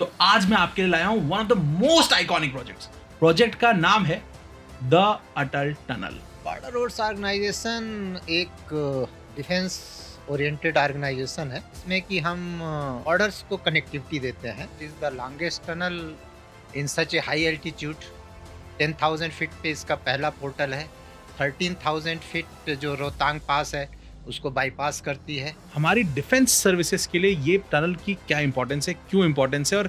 तो आज मैं आपके लिए लाया हूं one of the most iconic projects. Project का नाम है the Atal tunnel. Border roads organisation एक डिफेंस ओरिएंटेड ऑर्गेनाइजेशन है। इसमें कि हम बॉर्डर्स को कनेक्टिविटी देते हैं। It is the longest tunnel in such a high altitude. 10,000 feet पे इसका पहला पोर्टल है। 13,000 फीट जो रोहतांग पास है उसको बाईपास करती है। हमारी डिफेंस सर्विसेज के लिए ये टनल की क्या इंपॉर्टेंस है, क्यों इंपॉर्टेंस है और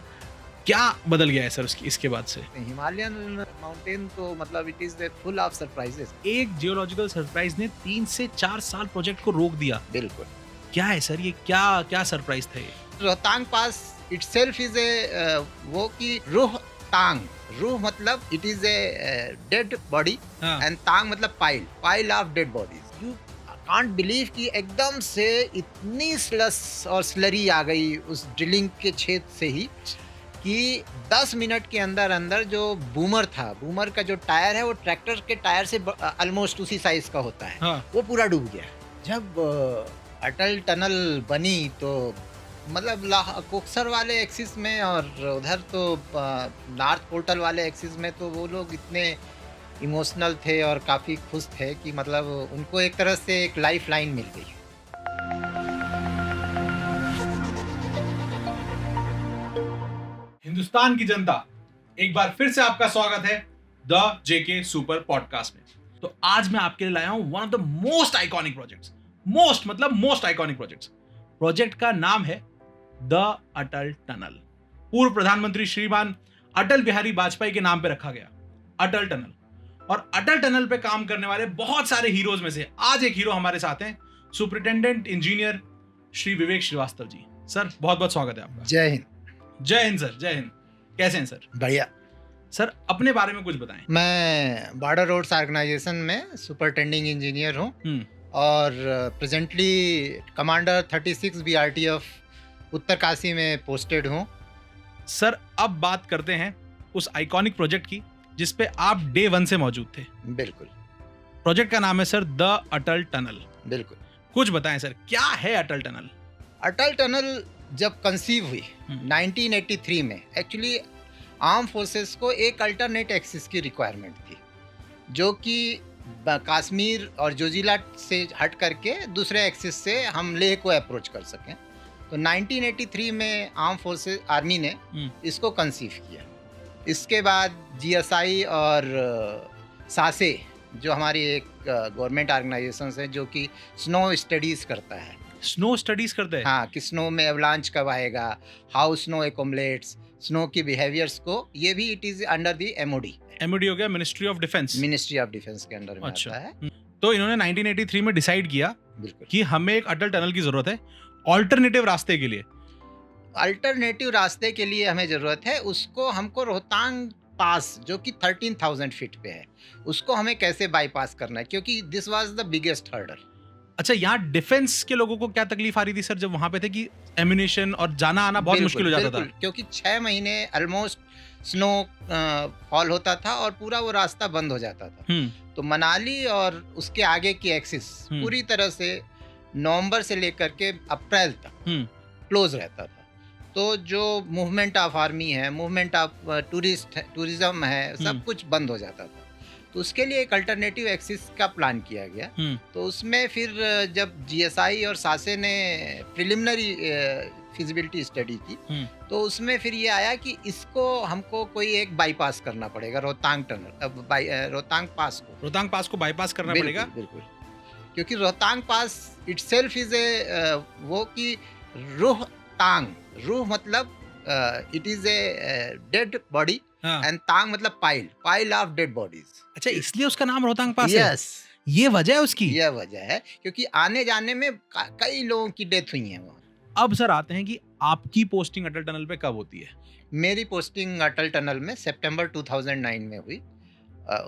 क्या बदल गया है सर इसके बाद से? हिमालयन माउंटेन तो मतलब it is full of surprises. एक जियोलॉजिकल सरप्राइज ने 3 से 4 साल प्रोजेक्ट को रोक दिया। बिल्कुल। क्या है सर ये, क्या सरप्राइज था ये? Rohtang Pass itself is a वो कि रूह मतलब it is a dead body and तांग मतलब pile of dead bodies. You can't believe कि एकदम से इतनी स्लस और स्लरी आ गई उस ड्रिलिंग के क्षेत्र से ही कि 10 मिनट के अंदर जो बूमर का जो टायर है वो ट्रैक्टर के टायर से ऑलमोस्ट उसी साइज का होता है। हाँ। वो पूरा डूब गया। जब अटल टनल बनी तो मतलब कोक्सर वाले एक्सिस में और उधर तो नॉर्थ पोर्टल वाले एक्सिस में तो वो लोग इतने इमोशनल थे और काफ़ी खुश थे कि मतलब उनको एक तरह से एक लाइफ लाइन मिल गई। हिंदुस्तान की जनता, एक बार फिर से आपका स्वागत है द जेके सुपर पॉडकास्ट में। तो आज मैं आपके लिए लाया हूं one of the most iconic projects. Most iconic projects. Project का नाम है द अटल टनल। पूर्व प्रधानमंत्री श्रीमान अटल बिहारी वाजपेयी के नाम पे रखा गया अटल टनल। और अटल टनल पे काम करने वाले बहुत सारे हीरोज में से आज एक हीरो हमारे साथ हैं, superintendent engineer Shri Vivek Srivastava ji. Sir बहुत बहुत स्वागत है आपका। जय हिंद। जय हिंद सर, जय हिंद। कैसे हैं सर? बढ़िया। सर अपने बारे में कुछ बताएं। मैं बॉर्डर रोड्स ऑर्गेनाइजेशन में सुपरिटेंडिंग इंजीनियर हूँ और प्रेजेंटली कमांडर 36 BRTF उत्तरकाशी में पोस्टेड हूँ। सर अब बात करते हैं उस आइकॉनिक प्रोजेक्ट की जिस पे आप डे 1 से मौजूद थे। बिल्कुल। प्रोजेक्ट का नाम है सर द अटल टनल। बिल्कुल। कुछ बताएं सर, क्या है अटल टनल? अटल टनल जब कंसीव हुई 1983 में, एक्चुअली आर्म फोर्सेस को एक अल्टरनेट एक्सिस की रिक्वायरमेंट थी जो कि कश्मीर और जोजिला से हट करके दूसरे एक्सिस से हम लेह को अप्रोच कर सकें। तो 1983 में आर्म फोर्सेस आर्मी ने इसको कंसीव किया। इसके बाद GSI और सासे जो हमारी एक गवर्नमेंट ऑर्गेनाइजेशन है जो कि स्नो स्टडीज़ करता है। स्नो स्टडीज करते हैं? हाँ, कि स्नो में एवलांच कब आएगा, हाउ स्नो एकोमलेट्स, स्नो की बिहेवियर्स को, ये भी it is under the MOD हो गया, ministry of defence. Ministry of defence के अंडर में आता है। तो इन्होंने 1983 में डिसाइड किया बिल्कुल कि हमें एक अटल टनल की जरूरत है ऑल्टरनेटिव रास्ते के लिए। अल्टरनेटिव रास्ते के लिए हमें ज़रूरत है, उसको हमको रोहतांग पास जो कि 13,000 फीट पे है उसको हमें कैसे बाईपास करना है, क्योंकि this was the biggest hurdle. अच्छा, यहाँ डिफेंस के लोगों को क्या तकलीफ आ रही थी सर जब वहां पे थे कि एम्यूनेशन और जाना आना बहुत मुश्किल हो जाता था? क्योंकि 6 महीने ऑलमोस्ट स्नो फॉल होता था और पूरा वो रास्ता बंद हो जाता था। तो मनाली और उसके आगे की एक्सिस पूरी तरह से नवंबर से लेकर के अप्रैल तक क्लोज रहता था। तो जो मूवमेंट ऑफ आर्मी है, मूवमेंट ऑफ टूरिज्म है, सब कुछ बंद हो जाता था। तो उसके लिए एक अल्टरनेटिव एक्सिस का प्लान किया गया। तो उसमें फिर जब GSI और सासे ने प्रिलिमिनरी फिजिबिलिटी स्टडी की तो उसमें फिर ये आया कि इसको हमको कोई एक बाईपास करना पड़ेगा, रोहतांग पास को बाईपास करना पड़ेगा। बिल्कुल, क्योंकि Rohtang Pass itself is a वो कि रूह मतलब it is a dead body and तांग मतलब पाइल ऑफ डेड बॉडीज। अच्छा, इसलिए उसका नाम रोहतांग पास है? यस, ये वजह है उसकी। यह वजह है क्योंकि आने जाने में कई लोगों की डेथ हुई है वहाँ। अब सर आते हैं कि आपकी पोस्टिंग अटल टनल पे कब होती है? मेरी पोस्टिंग अटल टनल में सितंबर 2009 में हुई।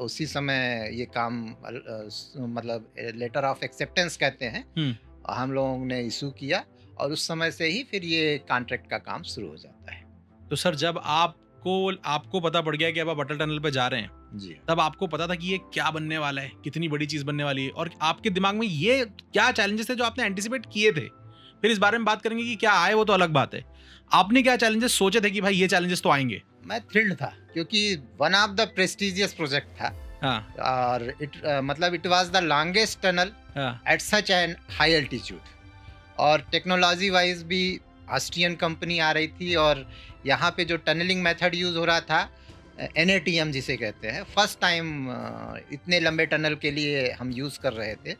उसी समय ये काम मतलब लेटर ऑफ एक्सेप्टेंस कहते हैं, हम लोगों ने इशू किया और उस समय से ही फिर ये कॉन्ट्रैक्ट का काम शुरू हो जाता है। तो सर जब आपको पता पड़ गया कि अब आप अटल टनल पे जा रहे हैं जी, तब आपको पता था कि ये क्या बनने वाला है, कितनी बड़ी चीज बनने वाली है, और आपके दिमाग में ये क्या चैलेंजेस थे जो आपने एंटिसिपेट किए थे फिर इस बारे में बात करेंगे कि क्या आए, वो तो अलग बात है। आपने क्या चैलेंजेस सोचे थे कि भाई ये चैलेंजेस तो आएंगे? मैं थ्रिल्ड था क्योंकि one of the prestigious project था। हाँ, और मतलब it was the longest tunnel हाँ, at such an high altitude, और टेक्नोलॉजी वाइज भी ऑस्ट्रियन कंपनी आ रही थी, और यहाँ पे जो टनलिंग मेथड यूज़ हो रहा था NATM जिसे कहते हैं, फर्स्ट टाइम इतने लंबे टनल के लिए हम यूज़ कर रहे थे।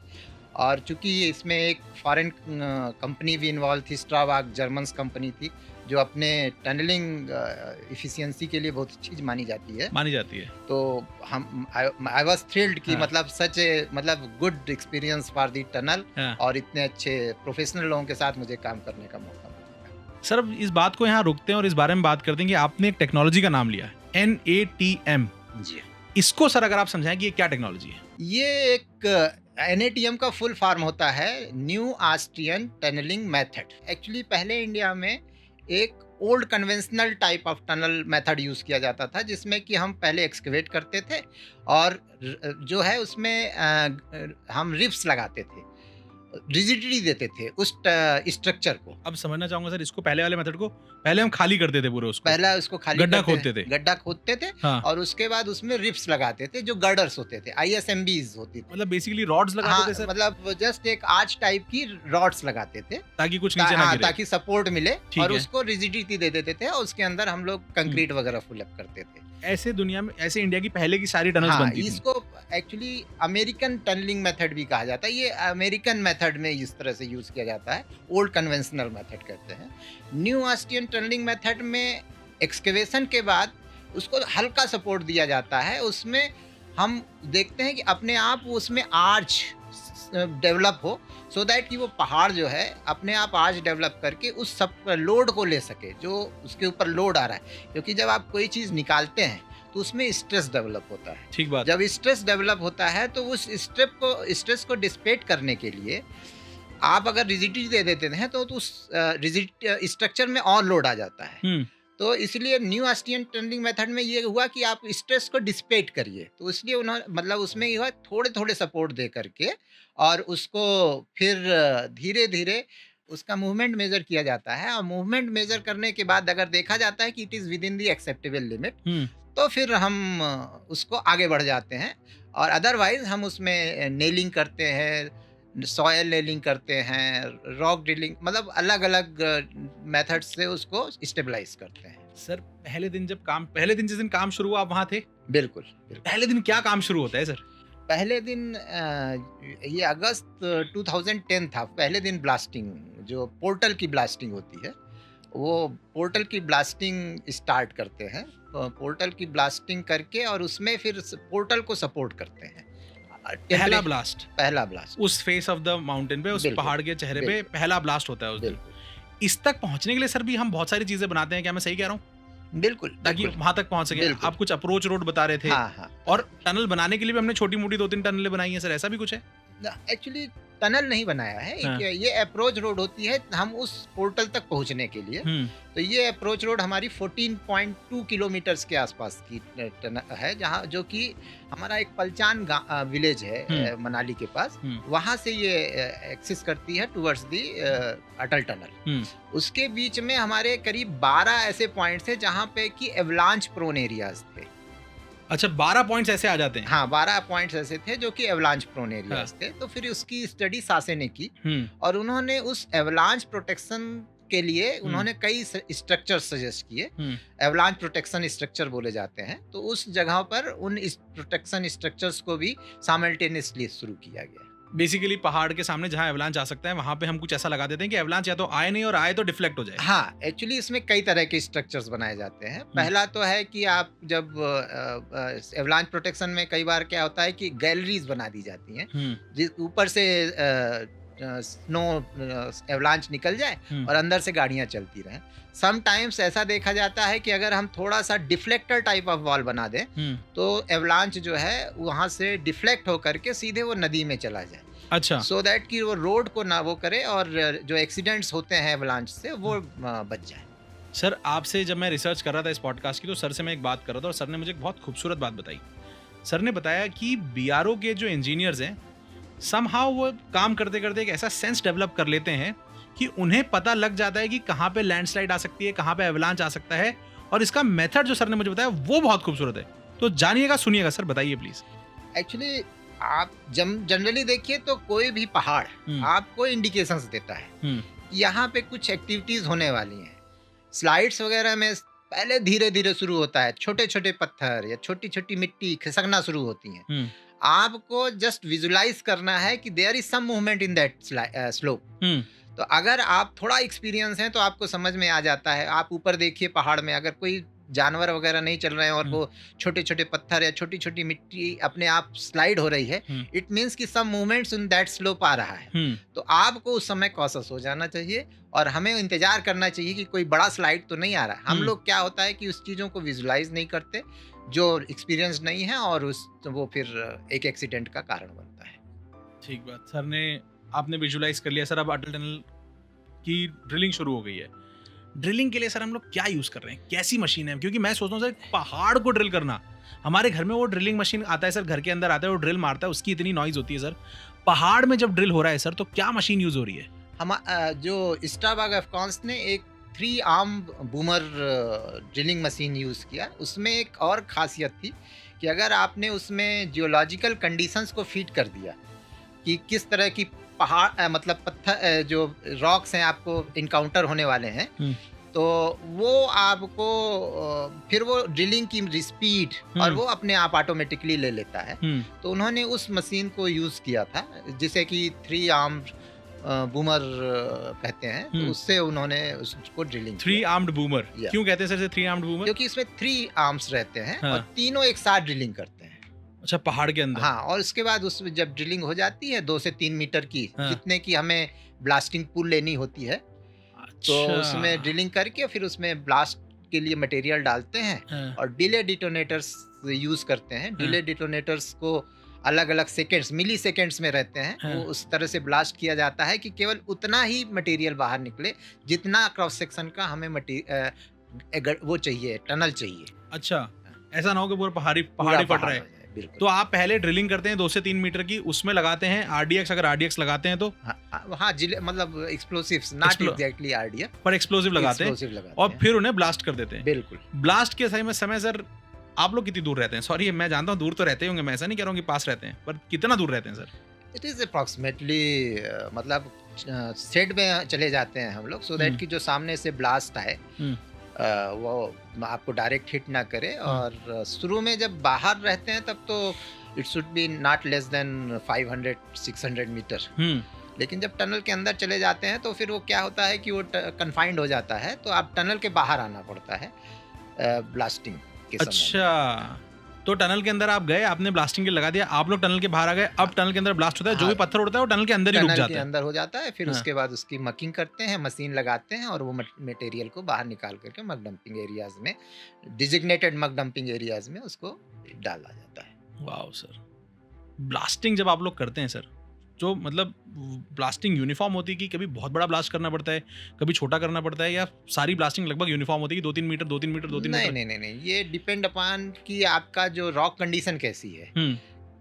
और चूंकि इसमें एक फॉरेन कंपनी भी इन्वॉल्व थी, स्ट्राबाग जर्मन्स कंपनी थी, जो अपने टनलिंग इफिशियंसी के लिए बहुत अच्छी मानी जाती है। तो हम आई वाज थ्रिल्ड कि हाँ। मतलब सच मतलब good experience for the tunnel, हाँ। और इतने अच्छे प्रोफेशनल लोगों के साथ मुझे काम करने का मौका मिला। सर अब इस बात को यहाँ रुकते हैं और इस बारे में बात करते हैं कि आपने एक टेक्नोलॉजी का नाम लिया है, NATM। जी, इसको सर अगर आप समझाएं कि ये क्या टेक्नोलॉजी है? ये एक NATM का फुल फॉर्म होता है new Austrian tunnelling method. Actually पहले इंडिया में एक old conventional type of tunnel method use किया जाता था, जिसमें कि हम पहले एक्सकेवेट करते थे और जो है उसमें हम रिप्स लगाते थे, रिजिडिटी देते थे उस स्ट्रक्चर को। अब समझना चाहूंगा सर इसको, पहले वाले मेथड को पहले हम खाली करते थे पूरे उसको, पहला उसको खाली गड्ढा खोदते थे हाँ। और उसके बाद उसमें रिप्स लगाते थे जो गर्डर्स होते थे, ISMBs होती थी। मतलब बेसिकली रॉड्स लगाते थे सर, मतलब जस्ट एक आर्च टाइप की रॉड्स लगाते थे ताकि कुछ नीचे ना गिरे, ताकि सपोर्ट मिले, और है। उसको रिजिडिटी दे देते थे, और उसके अंदर हम लोग कंक्रीट वगैरह फुल अप करते थे। ऐसे दुनिया में, ऐसे इंडिया की पहले की सारी टनल्स बनती थी। इसको एक्चुअली अमेरिकन टनलिंग मेथड भी कहा जाता है। ये अमेरिकन मेथड में इस तरह से यूज किया जाता है, ओल्ड कन्वेंशनल मेथड कहते हैं। न्यू ऑस्ट्रियन टनलिंग मेथड में एक्सकेवेशन के बाद उसको हल्का सपोर्ट दिया जाता है। उसमें हम देखते हैं कि अपने आप उसमें आर्च डेवलप हो, सो दैट कि वो पहाड़ जो है अपने आप आर्च डेवलप करके उस सब लोड को ले सके जो उसके ऊपर लोड आ रहा है। क्योंकि जब आप कोई चीज़ निकालते हैं तो उसमें स्ट्रेस डेवलप होता है। ठीक बात। जब स्ट्रेस डेवलप होता है तो उस स्ट्रेस को डिसिपेट करने के लिए आप अगर रिजिडिटी दे देते हैं तो उस रिजिड स्ट्रक्चर में और लोड आ जाता है। तो इसलिए न्यू ऑस्ट्रियन टनलिंग मेथड में ये हुआ कि आप स्ट्रेस को डिसिपेट करिए, तो इसलिए उन्होंने मतलब उसमें ये हुआ थोड़े थोड़े सपोर्ट दे करके, और उसको फिर धीरे धीरे उसका मूवमेंट मेजर किया जाता है, और मूवमेंट मेजर करने के बाद अगर देखा जाता है कि it is with in the acceptable limit, तो फिर हम उसको आगे बढ़ जाते हैं। और अदरवाइज हम उसमें नेलिंग करते हैं, सॉयल नेलिंग करते हैं, रॉक ड्रिलिंग, मतलब अलग अलग मेथड से उसको स्टेबलाइज करते हैं। सर पहले दिन जिस दिन काम शुरू हुआ आप वहाँ थे? बिल्कुल। पहले दिन क्या काम शुरू होता है सर? पहले दिन ये अगस्त 2010 था। पहले दिन ब्लास्टिंग, जो पोर्टल की ब्लास्टिंग होती है, वो पोर्टल की ब्लास्टिंग स्टार्ट करते हैं। पोर्टल की ब्लास्टिंग करके और उसमें फिर पोर्टल को सपोर्ट करते हैं। पहला ब्लास्ट उस फेस ऑफ द माउंटेन पे, उस पहाड़ के चेहरे पे पहला ब्लास्ट होता है उस दिन। इस तक पहुंचने के लिए सर भी हम बहुत सारी चीजें बनाते हैं, क्या मैं सही कह रहा हूँ? बिल्कुल, ताकि वहां तक पहुंच सके। आप कुछ अप्रोच रोड बता रहे थे। हाँ। और टनल बनाने के लिए भी हमने छोटी मोटी 2-3 टनलें बनाई हैं सर, ऐसा भी कुछ है? एक्चुअली टनल नहीं बनाया है। हाँ। ये अप्रोच रोड होती है हम उस पोर्टल तक पहुंचने के लिए। तो ये अप्रोच रोड हमारी 14.2 किलोमीटर्स के आसपास की है, जहाँ जो कि हमारा एक पलचान विलेज है मनाली के पास, वहां से ये एक्सेस करती है टुवर्ड्स दी अटल टनल। उसके बीच में हमारे करीब 12 ऐसे पॉइंट्स है जहाँ पे कि एवलांच प्रोन एरियाज थे। अच्छा, 12 पॉइंट्स ऐसे आ जाते हैं? हाँ, 12 पॉइंट्स ऐसे थे जो कि एवलांच प्रोन एरियाज थे। तो फिर उसकी स्टडी सासे ने की, और उन्होंने उस एवलांच प्रोटेक्शन के लिए उन्होंने कई स्ट्रक्चर सजेस्ट किए। एवलांच प्रोटेक्शन स्ट्रक्चर बोले जाते हैं। तो उस जगह पर उन प्रोटेक्शन स्ट्रक्चर्स को भी साइमल्टेनियसली शुरू किया गया। बेसिकली पहाड़ के सामने जहाँ एवलांच आ सकता है वहां पे हम कुछ ऐसा लगा देते हैं कि एवलांच या तो आए नहीं, और आए तो डिफ्लेक्ट हो जाए। हाँ, एक्चुअली इसमें कई तरह के स्ट्रक्चर्स बनाए जाते हैं। पहला तो है कि आप जब एवलांच प्रोटेक्शन में कई बार क्या होता है कि गैलरीज बना दी जाती हैं, जिस ऊपर से स्नो एवलांच निकल जाए और अंदर से गाड़ियां चलती रहें। समटाइम्स ऐसा देखा जाता है कि अगर हम थोड़ा सा डिफ्लेक्टर टाइप ऑफ वॉल बना दें तो एवलांच जो है वहां से डिफ्लेक्ट होकर के सीधे वो नदी में चला जाए। अच्छा, सो दैट कि वो रोड को ना वो करे और जो एक्सीडेंट्स होते हैं एवलांच से वो बच जाए। सर आपसे जब मैं रिसर्च कर रहा था इस पॉडकास्ट की, तो सर से मैं एक बात कर रहा था और सर ने मुझे एक बहुत खूबसूरत बात बताई। सर ने बताया कि BRO के जो इंजीनियर्स हैं, समहाउ वो काम करते करते एक ऐसा सेंस डेवलप कर लेते हैं कि उन्हें पता लग जाता है कि कहाँ पे लैंडस्लाइड आ सकती है, कहाँ पे एवलांच आ सकता है, और इसका मेथड जो सर ने मुझे बताया वो बहुत खूबसूरत है। तो जानिएगा, सुनिएगा सर, बताइए प्लीज। एक्चुअली आप जनरली देखिए तो कोई भी पहाड़ आपको इंडिकेशंस देता है यहाँ पे कुछ एक्टिविटीज होने वाली हैं। स्लाइड्स वगैरह में पहले धीरे धीरे शुरू होता है, छोटे छोटे पत्थर या छोटी छोटी मिट्टी खिसकना शुरू होती हैं। आपको जस्ट विजुलाइज करना है कि there is some movement in that slope. तो अगर आप थोड़ा एक्सपीरियंस है तो आपको समझ में आ जाता है। आप ऊपर देखिए पहाड़ में अगर कोई जानवर वगैरह नहीं चल रहे हैं और वो छोटे छोटे पत्थर या छोटी छोटी मिट्टी अपने आप स्लाइड हो रही है, इट मीन्स कि सम मूवमेंट्स इन दैट स्लोप आ रहा है। तो आपको उस समय कॉशस हो जाना चाहिए और हमें इंतजार करना चाहिए कि कोई बड़ा स्लाइड तो नहीं आ रहा है। हम लोग क्या होता है कि उस चीज़ों को विजुलाइज नहीं करते जो एक्सपीरियंस नहीं है, और वो फिर एक एक्सीडेंट का कारण बनता है। ठीक बात सर ने, आपने विजुलाइज कर लिया सर। अब अटल टनल की ड्रिलिंग शुरू हो गई है। ड्रिलिंग के लिए सर हम लोग क्या यूज कर रहे हैं, कैसी मशीन है? क्योंकि मैं सोचता हूँ सर पहाड़ को ड्रिल करना, हमारे घर में वो ड्रिलिंग मशीन आता है सर, घर के अंदर आता है, वो ड्रिल मारता है, उसकी इतनी नॉइज होती है सर। पहाड़ में जब ड्रिल हो रहा है सर तो क्या मशीन यूज हो रही है? हम जो स्टाबाग अफकॉन्स ने एक 3 arm boomer drilling machine use किया। उसमें एक और खासियत थी कि अगर आपने उसमें जियोलॉजिकल कंडीशंस को फीड कर दिया कि किस तरह की पहाड़ मतलब पत्थर जो रॉक्स हैं आपको इनकाउंटर होने वाले हैं, तो वो आपको फिर वो ड्रिलिंग की स्पीड और वो अपने आप ऑटोमेटिकली ले लेता है। तो उन्होंने उस मशीन को यूज किया था जिसे कि 3 आर्म बूमर कहते हैं। तो उससे उन्होंने उसको ड्रिलिंग 3 आर्म्ड बूमर क्यों कहते हैं सर 3 आर्म्ड बूमर? क्योंकि इसमें 3 आर्म्स रहते हैं और तीनों एक साथ ड्रिलिंग करते हैं। अच्छा, पहाड़ के अंदर? हाँ, और उसके बाद उसमें जब ड्रिलिंग हो जाती है 2 से 3 मीटर की, जितने की हमें ब्लास्टिंग पूल लेनी होती है, तो उसमें ड्रिलिंग करके फिर उसमें ब्लास्ट के लिए मटेरियल डालते हैं और डिले डिटोनेटर्स यूज करते हैं। डिले डिटोनेटर्स को अलग अलग सेकेंड्स, मिली सेकेंड्स में रहते हैं। वो उस तरह से ब्लास्ट किया जाता है कि केवल उतना ही मटेरियल बाहर निकले जितना क्रॉस सेक्शन का हमें वो चाहिए, टनल चाहिए। अच्छा, ऐसा ना हो कि पूरा पहाड़ी फट रहा है। तो आप पहले ड्रिलिंग करते हैं 2 से 3 मीटर की, उसमें लगाते हैं आरडीएक्स, अगर आरडीएक्स लगाते हैं तो हाँ मतलब एक्सप्लोसिव्स, नॉट एग्जैक्टली आरडीएक्स, पर एक्सप्लोसिव लगाते हैं और फिर उन्हें ब्लास्ट कर देते हैं। बिल्कुल। ब्लास्ट के समय सर आप लोग कितनी दूर रहते हैं? सॉरी, मैं जानता हूँ दूर तो रहते ही होंगे, मैं ऐसा नहीं कह रहा हूँ कि पास रहते हैं, पर कितना दूर रहते हैं सर? इट इज अप्रॉक्सीमेटली मतलब सेट में चले जाते हैं हम लोग, सो दैट कि जो सामने से ब्लास्ट आए वो आपको डायरेक्ट हिट ना करे। और शुरू में जब बाहर रहते हैं तब तो it should be not less than 500-600 metre. लेकिन जब टनल के अंदर चले जाते हैं तो फिर वो क्या होता है कि वो कन्फाइंड हो जाता है, तो आप टनल के बाहर आना पड़ता है ब्लास्टिंग के समय। अच्छा, तो टनल के अंदर आप गए, आपने ब्लास्टिंग के लगा दिया, आप लोग टनल के बाहर आ गए, अब टनल के अंदर ब्लास्ट होता है, जो भी पत्थर उड़ता है वो टनल के अंदर ही रुक जाता है, टनल के अंदर हो जाता है। फिर उसके बाद उसकी मकिंग करते हैं, मशीन लगाते हैं और वो मटेरियल को बाहर निकाल करके मग डंपिंग एरियाज में, डिजिग्नेटेड मग डंपिंग एरियाज में उसको डाला जाता है। वाओ सर, ब्लास्टिंग जब आप लोग करते हैं सर, जो मतलब ब्लास्टिंग यूनिफॉर्म होती है कि कभी बहुत बड़ा ब्लास्ट करना पड़ता है, कभी छोटा करना पड़ता है, या सारी ब्लास्टिंग लगभग यूनिफॉर्म होती है कि 2-3 मीटर 2-3 मीटर 2-3 मीटर? नहीं, ये डिपेंड अपॉन कि आपका जो रॉक कंडीशन कैसी है।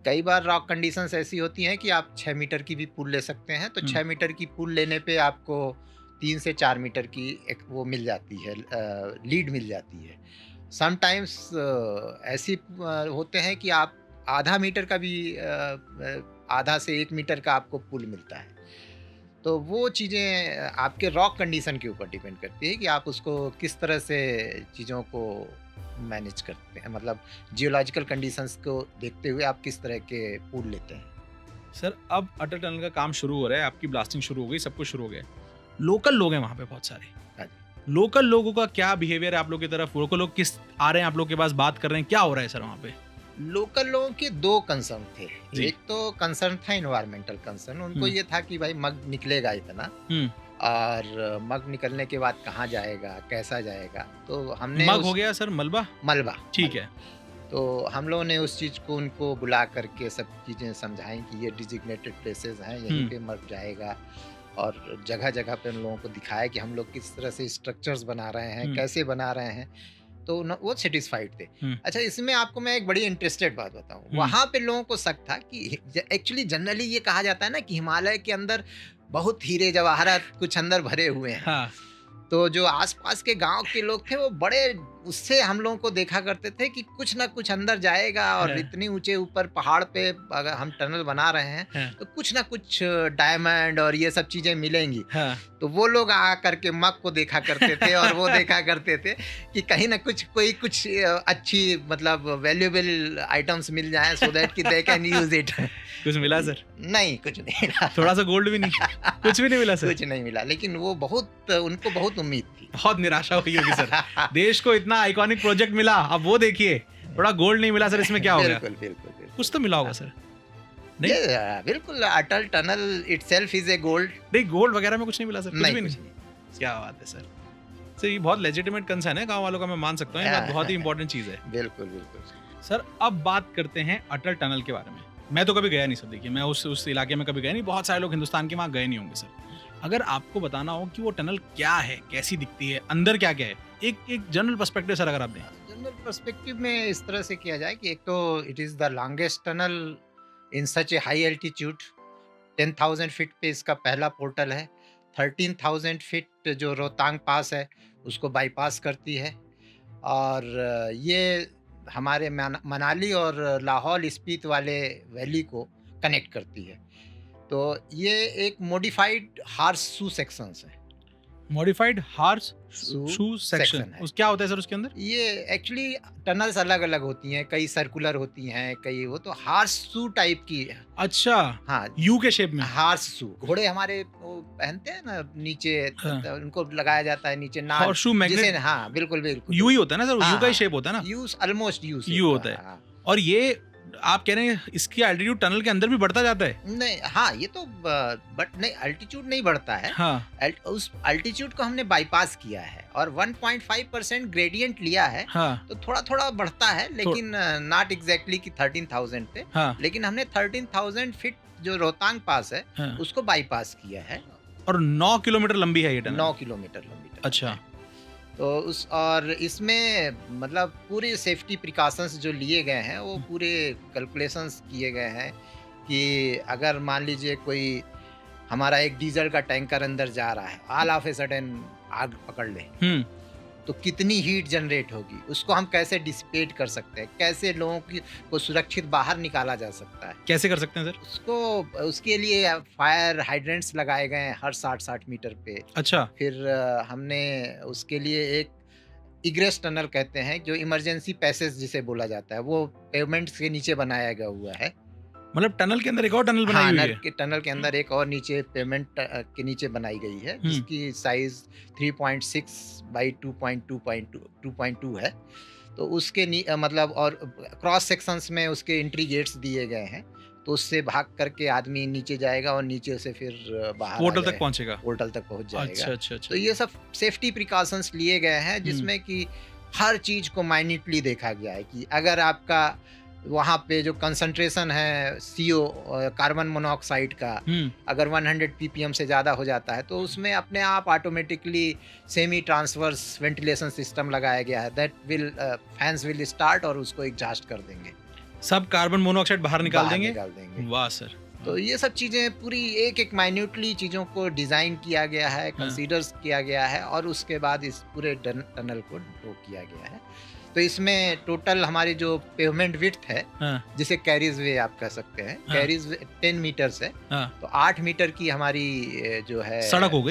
कई बार रॉक कंडीशंस ऐसी होती हैं कि आप 6 मीटर की भी पुल ले सकते हैं, तो 6 मीटर की पुल लेने पे आपको 3 से 4 मीटर की एक वो मिल जाती है, लीड मिल जाती है। समटाइम्स ऐसी होते हैं कि आप आधा मीटर का भी आधा से 1 मीटर का आपको पुल मिलता है। तो वो चीज़ें आपके रॉक कंडीशन के ऊपर डिपेंड करती है कि आप उसको किस तरह से चीज़ों को मैनेज करते हैं, मतलब जियोलॉजिकल कंडीशंस को देखते हुए आप किस तरह के पुल लेते हैं। सर, अब अटल टनल का काम शुरू हो रहा है, आपकी ब्लास्टिंग शुरू हो गई, सब कुछ शुरू हो गया। लोकल लोग हैं वहाँ पे बहुत सारे, लोकल लोगों का क्या बिहेवियर है आप लोग की तरफ? लोकल लोग किस आ रहे हैं आप लोग के पास, बात कर रहे हैं, क्या हो रहा है सर वहाँ पे? लोकल लोगों के 2 कंसर्न थे। एक तो कंसर्न था एनवायरमेंटल कंसर्न, उनको ये था कि भाई मग निकलेगा इतना, और मग निकलने के बाद कहाँ जाएगा, कैसा जाएगा। तो हमने मग हो गया सर मलबा, ठीक है। तो हम लोगों ने उस चीज़ को उनको बुला करके सब चीज़ें समझाई कि ये डिजिग्नेटेड प्लेसेस हैं, यहीं पे मग जाएगा, और जगह जगह पे उन लोगों को दिखाया कि हम लोग किस तरह से स्ट्रक्चर्स बना रहे हैं, कैसे बना रहे हैं। तो वो सेटिस्फाइड थे। अच्छा, इसमें आपको मैं एक बड़ी इंटरेस्टेड बात बताऊं, हम्म। वहां पे लोगों को शक था कि एक्चुअली जनरली ये कहा जाता है ना कि हिमालय के अंदर बहुत हीरे जवाहरात कुछ अंदर भरे हुए हैं। हाँ। तो जो आसपास के गांव के लोग थे वो बड़े उससे हम लोगों को देखा करते थे कि कुछ ना कुछ अंदर जाएगा, और हाँ। इतनी ऊंचे ऊपर पहाड़ पे अगर हम टनल बना रहे हैं हाँ। तो कुछ ना कुछ डायमंड और ये सब चीजें मिलेंगी। हाँ। तो वो लोग आ करके मग को देखा करते थे और वो देखा करते थे कि कहीं ना कुछ कुछ अच्छी मतलब वैल्यूएबल आइटम्स मिल जाएं सो दैट कि दे कैन यूज इट। कुछ मिला सर? नहीं, कुछ नहीं मिला। थोड़ा सा गोल्ड भी नहीं? कुछ भी नहीं मिला सर? कुछ नहीं मिला, लेकिन वो उनको बहुत उम्मीद थी। बहुत निराशा हुई होगी सर। देश को इतना आइकॉनिक प्रोजेक्ट मिला, अब वो देखिए थोड़ा गोल्ड नहीं मिला सर, इसमें क्या हो गया? बिल्कुल बिल्कुल। कुछ तो मिला होगा सर? नहीं, बिल्कुल, Atal Tunnel itself is a gold. नहीं, गोल्ड वगैरह में कुछ नहीं मिला सर? कुछ भी कुछ नहीं। क्या बात है सर। सर ये बहुत लेजिटिमेट कंसर्न है गांव वालों का, मैं मान सकता हूँ, ये बात बहुत ही इंपॉर्टेंट चीज है। बिल्कुल बिल्कुल सर अब बात करते हैं अटल टनल के बारे में। मैं तो कभी गया नहीं सर, देखिए मैं उस इलाके में कभी गया नहीं, बहुत सारे लोग हिंदुस्तान के वहाँ गए नहीं होंगे सर। अगर आपको बताना हो कि वो टनल क्या है, कैसी दिखती है, अंदर क्या क्या है, एक जनरल पर्सपेक्टिव सर अगर आप दें। जनरल पर्सपेक्टिव में इस तरह से किया जाए कि एक तो it is the longest tunnel in such a high altitude. 10,000 feet पे इसका पहला पोर्टल है। 13,000 फीट जो रोहतांग पास है उसको बाईपास करती है, और ये हमारे मनाली और लाहौल स्पीति वाले वैली को कनेक्ट करती है। तो ये एक मॉडिफाइड हार्स शू सेक्शंस है। मॉडिफाइड हार्स शू शू सेक्शन सेक्शन है। उस क्या होता है सर उसके अंदर? ये एक्चुअली टनल्स अलग अलग होती हैं, कई सर्कुलर होती हैं, कई वो तो हार्स शू टाइप की है। अच्छा, हाँ, यू के शेप में। हार्स शू घोड़े हमारे वो पहनते हैं ना नीचे, हाँ। उनको लगाया जाता है नीचे नाल, हॉर्सशू मैग्नेट। जिसे हाँ बिल्कुल बिल्कुल यू ही होता है ना सर, हाँ, यू का ही हाँ। शेप होता है ना? यूज ऑलमोस्ट यूज यू होता है। हाँ। और ये आप कह रहे हैं इसकी एल्टीट्यूड टनल के अंदर भी बढ़ता जाता है? नहीं, हाँ, ये तो बट नहीं, अल्टीट्यूड नहीं बढ़ता है। हाँ। उस अल्टीट्यूड को हमने बाईपास किया है और 1.5% ग्रेडियंट लिया है। हाँ। तो थोड़ा थोड़ा बढ़ता है, लेकिन नॉट एग्जैक्टली कि 13,000 पे। हाँ। लेकिन हमने 13,000 फीट जो रोहतांग पास है हाँ। उसको बाईपास किया है। और 9 किलोमीटर लंबी है ये टनल? 9 किलोमीटर लंबी टनल। अच्छा। तो और इसमें मतलब पूरे सेफ्टी प्रिकॉशंस जो लिए गए हैं वो पूरे कैलकुलेशंस किए गए हैं कि अगर मान लीजिए कोई हमारा एक डीजल का टैंकर अंदर जा रहा है, ऑल ऑफ ए सडन आग पकड़ ले, तो कितनी हीट जनरेट होगी, उसको हम कैसे डिसिपेट कर सकते हैं, कैसे लोगों को सुरक्षित बाहर निकाला जा सकता है, कैसे कर सकते हैं सर? उसके लिए फायर हाइड्रेंट्स लगाए गए हैं हर 60 मीटर पे। अच्छा। फिर हमने उसके लिए एक इग्रेस टनल कहते हैं, जो इमरजेंसी पैसेज जिसे बोला जाता है, वो पेवमेंट्स के नीचे बनाया गया हुआ है। मतलब टनल के अंदर एक और टनल बनाई हुई है? टनल के अंदर एक और नीचे पेमेंट के नीचे बनाई गई है, जिसकी साइज 3.6 बाई 2.2 है। तो उसके मतलब और क्रॉस सेक्शंस में उसके एंट्री गेट्स दिए गए हैं, तो उससे भाग करके आदमी नीचे जाएगा और नीचे से फिर बाहर पोर्टल तक पहुंचेगा। पोर्टल तक पहुंच जाएगा। अच्छा अच्छा अच्छा। तो ये सब सेफ्टी प्रिकॉशंस लिए गए हैं, जिसमें कि हर चीज को माइन्यूटली देखा गया है कि अगर आपका वहाँ पे जो कंसंट्रेशन है CO कार्बन मोनोऑक्साइड का अगर 100 ppm से ज़्यादा हो जाता है, तो उसमें अपने आप automatically semi transverse ventilation system लगाया गया है, that will fans will start और उसको एग्जॉस्ट कर देंगे, सब कार्बन मोनोऑक्साइड बाहर निकाल देंगे। वाह सर। तो ये सब चीज़ें पूरी एक माइन्यूटली चीज़ों को डिज़ाइन किया गया है, कंसीडर्स किया गया है, और उसके बाद इस पूरे टनल को ड्रॉ किया गया है। तो इसमें टोटल हमारी जो पेवमेंट विड्थ है, जिसे कैरीज वे आप कह सकते हैं, कैरीज वे 10 मीटर्स है। तो 8 मीटर की हमारी जो है सड़क हो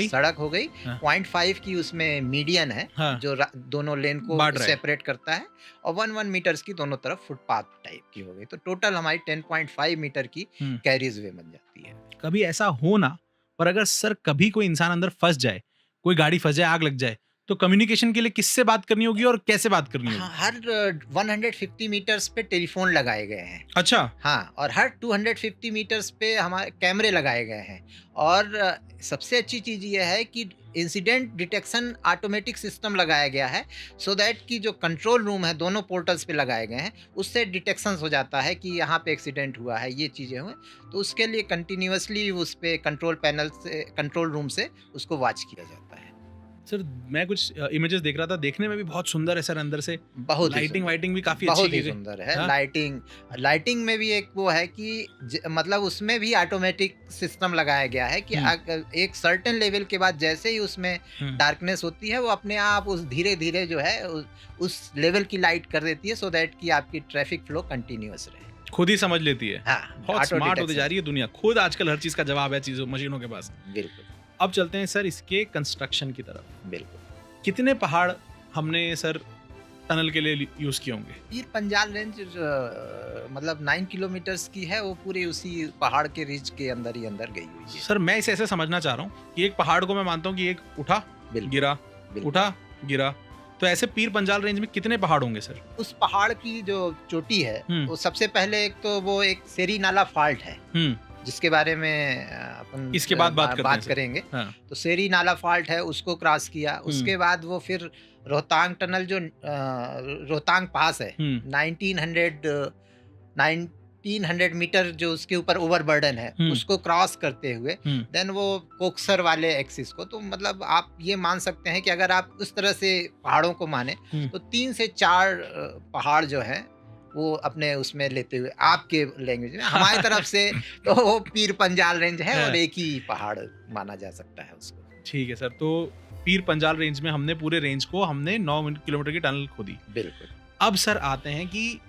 गई। 0.5 की उसमें मीडियन है, जो दोनों लेन को सेपरेट करता है, और 1 मीटर्स की दोनों तरफ फुटपाथ टाइप की हो गई। तो टोटल हमारी 10.5 मीटर की कैरीज वे बन जाती है। कभी ऐसा हो ना, पर अगर सर कभी कोई इंसान अंदर फंस जाए, कोई गाड़ी फंस जाए, आग लग जाए, तो कम्युनिकेशन के लिए किससे बात करनी होगी और कैसे बात करनी होगी? हर 150 मीटर्स पे टेलीफोन लगाए गए हैं। अच्छा। हाँ, और हर 250 मीटर्स पे हमारे कैमरे लगाए गए हैं। और सबसे अच्छी चीज़ ये है कि इंसिडेंट डिटेक्शन ऑटोमेटिक सिस्टम लगाया गया है, सो दैट कि जो कंट्रोल रूम है दोनों पोर्टल्स पे लगाए गए हैं, उससे डिटेक्शन हो जाता है कि यहाँ पे एक्सीडेंट हुआ है, ये चीज़ें हुए, तो उसके लिए कंटिन्यूसली उस पे कंट्रोल पैनल से, कंट्रोल रूम से उसको वॉच किया जाता है। सर मैं कुछ इमेजेस देख रहा था, देखने में भी बहुत सुंदर है सर, अंदर से बहुत लाइटिंग वाइटिंग भी काफी अच्छी बहुत ही की गई। सुंदर है। हाँ? लाइटिंग में भी एक वो है कि मतलब उसमें भी ऑटोमेटिक सिस्टम लगाया गया है कि एक सर्टेन लेवल के बाद जैसे ही उसमें डार्कनेस होती है वो अपने आप उस धीरे धीरे जो है उस लेवल की लाइट कर देती है, सो दैट कि आपकी ट्रैफिक फ्लो कंटिन्यूअस रहे। खुद ही समझ लेती है। हाँ, बहुत स्मार्ट होती जा रही है दुनिया, खुद आजकल हर चीज का जवाब है चीजों मशीनों के पास। बिल्कुल। अब चलते हैं सर इसके कंस्ट्रक्शन की तरफ। बिल्कुल। कितने पहाड़ हमने सर टनल के लिए यूज किए होंगे? पीर पंजाल रेंज मतलब 9 किलोमीटर्स की है, वो पूरे उसी पहाड़ के रिज के अंदर ही अंदर गई हुई है। सर मैं इसे ऐसे समझना चाह रहा हूँ कि एक पहाड़ को मैं मानता हूँ कि एक उठा गिरा, उठा गिरा, तो ऐसे पीर पंजाल रेंज में कितने पहाड़ होंगे सर? उस पहाड़ की जो चोटी है वो सबसे पहले एक तो वो एक सेरी नाला फॉल्ट है, जिसके बारे में अपन इसके बाद बात करेंगे। हाँ। तो सेरी नाला फॉल्ट है, उसको क्रॉस किया। उसके बाद वो फिर रोहतांग टनल जो रोहतांग पास है, 1900 मीटर जो उसके ऊपर ओवरबर्डन है, उसको क्रॉस करते हुए देन वो कोक्सर वाले एक्सिस को, तो मतलब आप ये मान सकते हैं कि अगर आप उस तरह से पहाड़ों को माने तो 3 से 4 पहाड़ जो है वो अपने उसमें लेते हुए आपके लैंग्वेज में, हमारी तरफ से तो वो पीर पंजाल रेंज है और एक ही पहाड़ माना जा सकता है उसको। ठीक है सर, तो पीर पंजाल रेंज में हमने पूरे रेंज को 9 किलोमीटर की टनल खोदी। बिल्कुल। अब सर आते हैं कि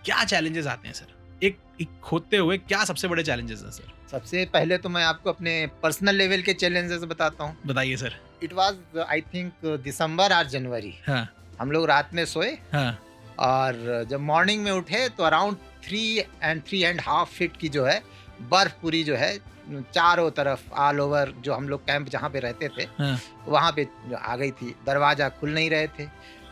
क्या चैलेंजेस आते हैं सर एक खोदते हुए, क्या सबसे बड़े चैलेंजेस हैं सर? सबसे पहले तो मैं आपको अपने पर्सनल लेवल के चैलेंजेस बताता हूँ। बताइए sir. It was I think December और जनवरी। हाँ। हम लोग रात में सोए। हाँ। और जब मॉर्निंग में उठे तो अराउंड 3.5 फीट की जो है बर्फ पूरी जो है चारों तरफ ऑल ओवर जो हम लोग कैंप जहाँ पे रहते थे वहाँ पे आ गई थी। दरवाजा खुल नहीं रहे थे,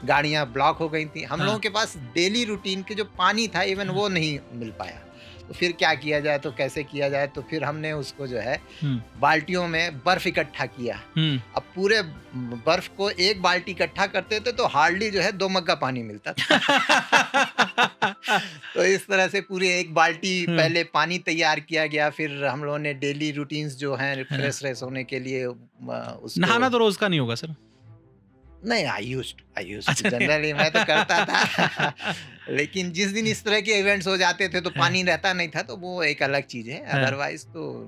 गाड़ियाँ ब्लॉक हो गई थी। हम लोगों के पास डेली रूटीन के जो पानी था इवन वो नहीं मिल पाया। तो फिर क्या किया जाए, तो कैसे किया जाए, तो फिर हमने उसको जो है बाल्टियों में बर्फ इकट्ठा किया। अब पूरे बर्फ को एक बाल्टी इकट्ठा करते थे तो हार्डली जो है 2 मग्गा पानी मिलता था। तो इस तरह से पूरी एक बाल्टी पहले पानी तैयार किया गया। फिर हम लोगों ने डेली रूटीन्स जो हैं फ्रेश होने के लिए नहाना तो रोज का नहीं होगा सर? नहीं, आई यूज्ड जनरली मैं तो करता था। लेकिन जिस दिन इस तरह के इवेंट्स हो जाते थे तो पानी रहता नहीं था, तो वो एक अलग चीज है। अदरवाइज तो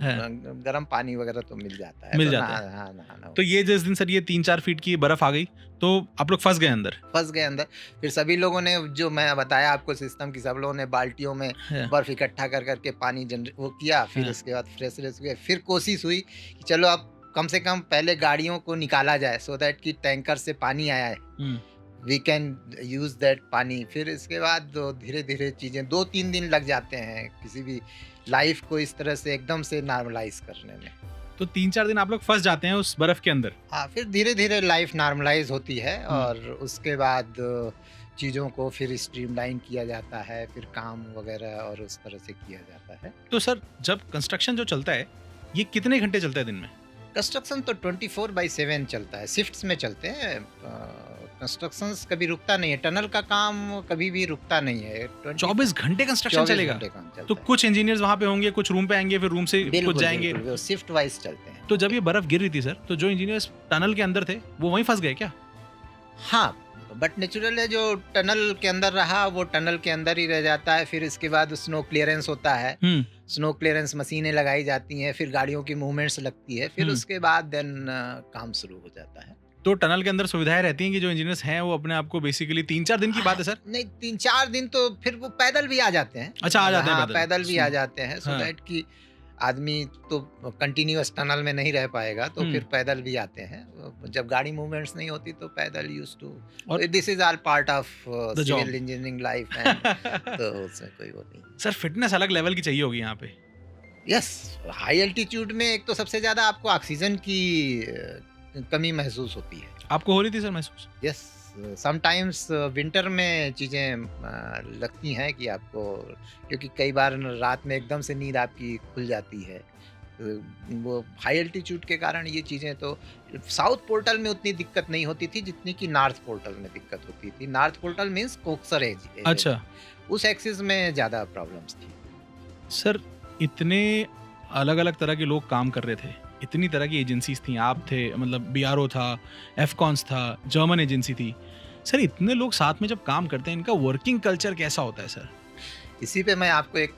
गर्म पानी वगैरह तो मिल जाता है, मिल जाता है। हाँ, तो ये जिस दिन सर ये 3-4 फीट की बर्फ आ गई तो आप लोग फंस गए अंदर। फिर सभी लोगों ने, जो मैं बताया आपको सिस्टम की, सब लोगों ने बाल्टियों में बर्फ इकट्ठा कर करके पानी वो किया। फिर उसके बाद फ्रेश हुए। फिर कोशिश हुई कि चलो अब कम से कम पहले गाड़ियों को निकाला जाए, सो दैट कि टैंकर से पानी आया है, वी कैन यूज दैट पानी। फिर इसके बाद धीरे धीरे चीज़ें 2-3 दिन लग जाते हैं किसी भी लाइफ को इस तरह से एकदम से नॉर्मलाइज करने में। तो 3-4 दिन आप लोग फंस जाते हैं उस बर्फ के अंदर। हाँ, फिर धीरे धीरे लाइफ नॉर्मलाइज होती है और उसके बाद चीज़ों को फिर स्ट्रीमलाइन किया जाता है, फिर काम वगैरह और उस तरह से किया जाता है। तो सर जब कंस्ट्रक्शन जो चलता है ये कितने घंटे चलता है दिन में? कंस्ट्रक्शन तो 24/7 चलता है, शिफ्ट्स में चलते हैं। कंस्ट्रक्शन कभी रुकता नहीं है, टनल का काम कभी भी रुकता नहीं है। 24 घंटे कंस्ट्रक्शन चलेगा? तो कुछ इंजीनियर्स वहाँ पे होंगे, कुछ रूम पे आएंगे, फिर रूम से कुछ जाएंगे, शिफ्ट वाइज चलते हैं। तो जब ये बर्फ गिर रही थी सर, तो जो इंजीनियर्स टनल के अंदर थे वो वहीं फंस गए क्या? हाँ, बट नेचुरल है, जो टनल के अंदर रहा वो टनल के अंदर ही रह जाता है। फिर इसके बाद स्नो क्लियरेंस होता है, स्नो क्लियरेंस मशीनें लगाई जाती हैं, फिर गाड़ियों की मूवमेंट्स लगती है, फिर उसके बाद देन काम शुरू हो जाता है। तो टनल के अंदर सुविधाएं रहती हैं कि जो इंजीनियर्स हैं वो अपने आप को बेसिकली 3-4 दिन की बात है सर? नहीं, 3-4 दिन तो फिर वो पैदल भी आ जाते हैं। अच्छा, आ जाते हैं पैदल भी आ जाते हैं, सो दैट कि आदमी तो कंटिन्यूअस टनल में नहीं रह पाएगा, तो फिर पैदल भी आते हैं। जब गाड़ी मूवमेंट्स नहीं होती तो पैदल यूज टू, और this is all part of civil engineering life. तो उसमें कोई वो नहीं। सर फिटनेस अलग लेवल की चाहिए होगी यहाँ पे। यस, हाई एल्टीट्यूड में एक तो सबसे ज्यादा आपको ऑक्सीजन की कमी महसूस होती है। आपको हो रही थी सर महसूस? यस, समटाइम्स विंटर में चीज़ें लगती हैं कि आपको, क्योंकि कई बार रात में एकदम से नींद आपकी खुल जाती है। वो हाई एल्टीट्यूड के कारण ये चीज़ें, तो साउथ पोर्टल में उतनी दिक्कत नहीं होती थी जितनी कि नॉर्थ पोर्टल में दिक्कत होती थी। North portal means Koksar edge. अच्छा, उस एक्सिस में ज़्यादा प्रॉब्लम्स थी। सर इतने अलग अलग तरह के लोग काम कर रहे थे, इतनी तरह की एजेंसीज थी, आप थे, मतलब BRO था, एफकॉन्स था, जर्मन एजेंसी थी। सर इतने लोग साथ में जब काम करते हैं, इनका वर्किंग कल्चर कैसा होता है सर? इसी पे मैं आपको एक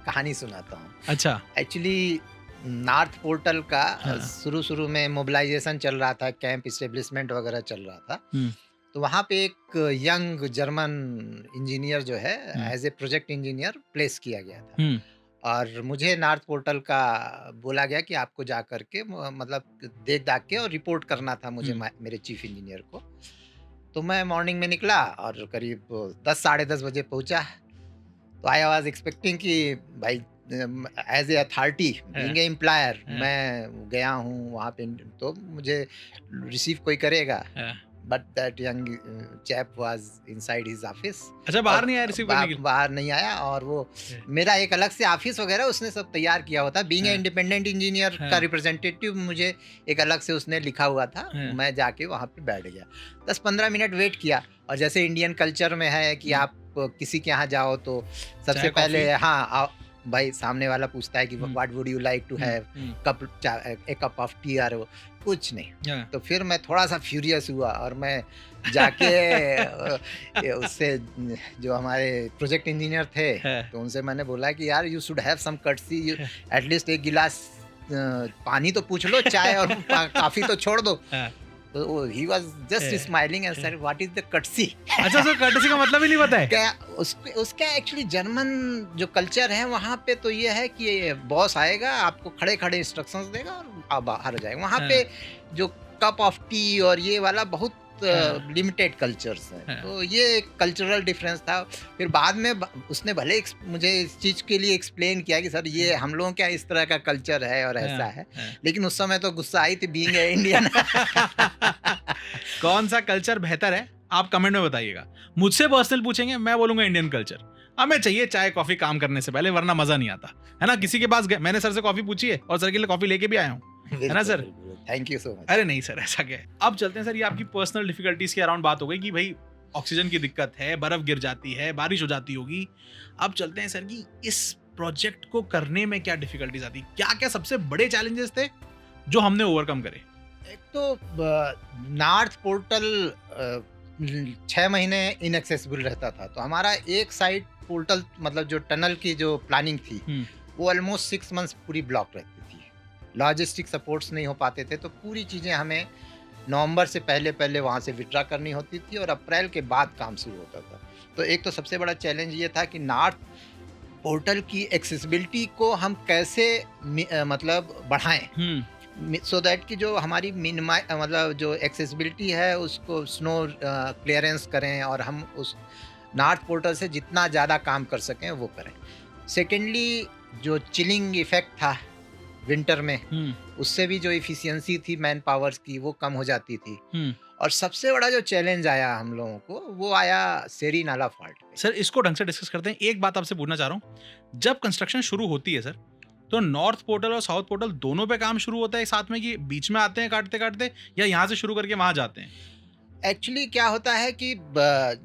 कहानी सुनाता हूँ। अच्छा। एक्चुअली नॉर्थ पोर्टल का हाँ। शुरू में मोबिलाइजेशन चल रहा था, कैंप इस्टेब्लिशमेंट वगैरह चल रहा था। तो वहाँ पे एक यंग जर्मन इंजीनियर जो है as a project engineer place किया गया था। और मुझे नॉर्थ पोर्टल का बोला गया कि आपको जा करके मतलब देख दाख के और रिपोर्ट करना था मुझे, मेरे चीफ इंजीनियर को। तो मैं मॉर्निंग में निकला और करीब 10 साढ़े 10 बजे पहुंचा। तो आई वाज एक्सपेक्टिंग कि भाई as a authority being a employer मैं गया हूँ वहाँ पे, तो मुझे रिसीव कोई करेगा। But that young chap was inside his office. अच्छा, बाहर नहीं आया रिसीव करने के लिए? बाहर नहीं आया, और वो मेरा एक अलग से ऑफिस वगैरह उसने सब तैयार किया हुआ था। बीइंग ए इंडिपेंडेंट इंजीनियर का रिप्रेजेंटेटिव मुझे एक अलग से उसने लिखा हुआ था। मैं जाके वहाँ पे बैठ गया, 10-15 मिनट वेट किया। और जैसे इंडियन कल्चर में है कि आप किसी के यहाँ जाओ तो सबसे पहले भाई सामने वाला पूछता है कि what would you like to have, cup of tea, और कुछ नहीं। तो फिर मैं थोड़ा सा फ्यूरियस हुआ और मैं जाके उससे जो हमारे प्रोजेक्ट इंजीनियर थे तो उनसे मैंने बोला कि यार you should have some courtesy, at least एक गिलास पानी तो पूछ लो, चाय और कॉफी तो छोड़ दो। तो he was just smiling and said, "What is the courtesy?" अच्छा, सर courtesy का मतलब ही नहीं पता है क्या? उसका एक्चुअली जर्मन जो कल्चर है वहाँ पे तो ये है कि बॉस आएगा, आपको खड़े खड़े इंस्ट्रक्शंस देगा और आप बाहर जाएगा। वहाँ पे जो कप ऑफ टी और ये वाला बहुत लिमिटेड कल्चर्स हैं। तो ये एक कल्चरल डिफरेंस था। फिर बाद में उसने भले मुझे इस चीज के लिए एक्सप्लेन किया कि सर ये हम लोगों का इस तरह का कल्चर है और ऐसा है, लेकिन उस समय तो गुस्सा आई थी बीइंग ए इंडियन। कौन सा कल्चर बेहतर है आप कमेंट में बताइएगा। मुझसे पर्सनल पूछेंगे, मैं बोलूंगा इंडियन कल्चर। हमें चाहिए चाय कॉफी काम करने से पहले, वरना मजा नहीं आता है ना। किसी के पास गए, मैंने सर से कॉफी पूछी है और सर के लिए कॉफी लेके भी आया हूँ, है ना sir? Thank you so much. अरे नहीं सर, ऐसा क्या है। अब चलते हैं सर, ये आपकी पर्सनल डिफिकल्टीज के अराउंड बात हो गई कि भाई ऑक्सीजन की दिक्कत है, बर्फ गिर जाती है, बारिश हो जाती होगी। अब चलते हैं सर कि इस प्रोजेक्ट को करने में क्या डिफिकल्टीज आती, क्या क्या सबसे बड़े चैलेंजेस थे जो हमने ओवरकम करे? एक तो नॉर्थ पोर्टल 6 महीने इनएक्सेसिबल रहता था। तो हमारा एक साइड पोर्टल मतलब जो टनल की जो प्लानिंग थी वो ऑलमोस्ट 6 मंथ्स पूरी ब्लॉक रहती थी। लॉजिस्टिक सपोर्ट्स नहीं हो पाते थे, तो पूरी चीज़ें हमें नवंबर से पहले वहाँ से विड्रा करनी होती थी और अप्रैल के बाद काम शुरू होता था। तो एक तो सबसे बड़ा चैलेंज ये था कि नॉर्थ पोर्टल की एक्सेसिबिलिटी को हम कैसे मतलब बढ़ाएं, सो दैट कि जो हमारी मतलब जो एक्सेसिबिलिटी है उसको स्नो क्लियरेंस करें और हम उस नॉर्थ पोर्टल से जितना ज़्यादा काम कर सकें वो करें। सेकेंडली जो चिलिंग इफेक्ट था विंटर में, उससे भी जो इफिशियंसी थी मैन पावर्स की वो कम हो जाती थी। और सबसे बड़ा जो चैलेंज आया हम लोगों को वो आया सेरी नाला फॉल्ट पे। सर इसको ढंग से डिस्कस करते हैं। एक बात आपसे पूछना चाह रहा हूँ, जब कंस्ट्रक्शन शुरू होती है सर, तो नॉर्थ पोर्टल और साउथ पोर्टल दोनों पे काम शुरू होता है साथ में, कि बीच में आते हैं काटते काटते, या यहाँ से शुरू करके वहाँ जाते हैं? एक्चुअली क्या होता है कि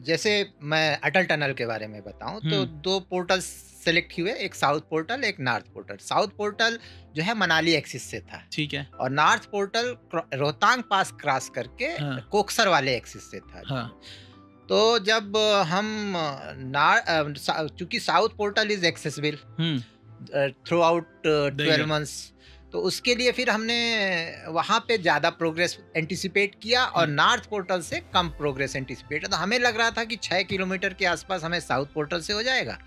जैसे मैं अटल टनल के बारे में बताऊं तो 2 पोर्टल सेलेक्ट हुए, एक साउथ पोर्टल एक नॉर्थ पोर्टल। साउथ पोर्टल जो है मनाली एक्सिस से था, ठीक है, और नॉर्थ पोर्टल रोहतांग पास क्रॉस करके कोकसर वाले एक्सिस से था। तो जब हम चूंकि south portal is accessible through out 12 months, तो उसके लिए फिर हमने वहाँ पे ज़्यादा प्रोग्रेस एंटिसिपेट किया और नॉर्थ पोर्टल से कम प्रोग्रेस एंटिसिपेट। तो हमें लग रहा था कि 6 किलोमीटर के आसपास हमें साउथ पोर्टल से हो जाएगा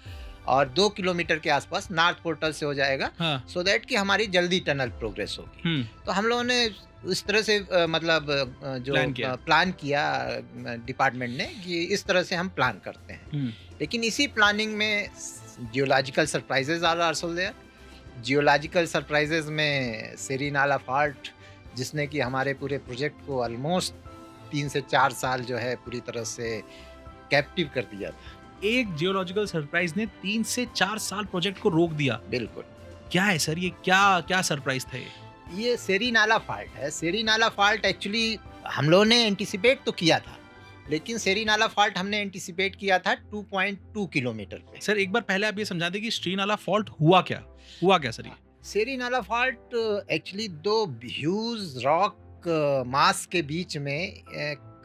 और 2 किलोमीटर के आसपास नॉर्थ पोर्टल से हो जाएगा, सो दैट कि हमारी जल्दी टनल प्रोग्रेस होगी। तो हम लोगों ने इस तरह से मतलब जो प्लान किया डिपार्टमेंट ने कि इस तरह से हम प्लान करते हैं। लेकिन इसी प्लानिंग में geological surprises are also there. Geological surprises में सेरी नाला फॉल्ट, जिसने कि हमारे पूरे प्रोजेक्ट को ऑलमोस्ट 3 से 4 साल जो है पूरी तरह से कैप्टिव कर दिया था। एक जियोलॉजिकल सरप्राइज ने 3 से 4 साल प्रोजेक्ट को रोक दिया? बिल्कुल। क्या है सर ये, क्या सरप्राइज था ये सेरी नाला फॉल्ट है। सेरी नाला फॉल्ट एक्चुअली हम लोगों ने एंटिसिपेट तो किया था, लेकिन सेरी नाला फॉल्ट हमने एंटिसिपेट किया था 2.2 किलोमीटर पे। सर एक बार पहले आप ये समझा दें कि सेरी नाला फॉल्ट हुआ क्या सर? ये सेरी नाला फॉल्ट एक्चुअली दो ह्यूज रॉक मास के बीच में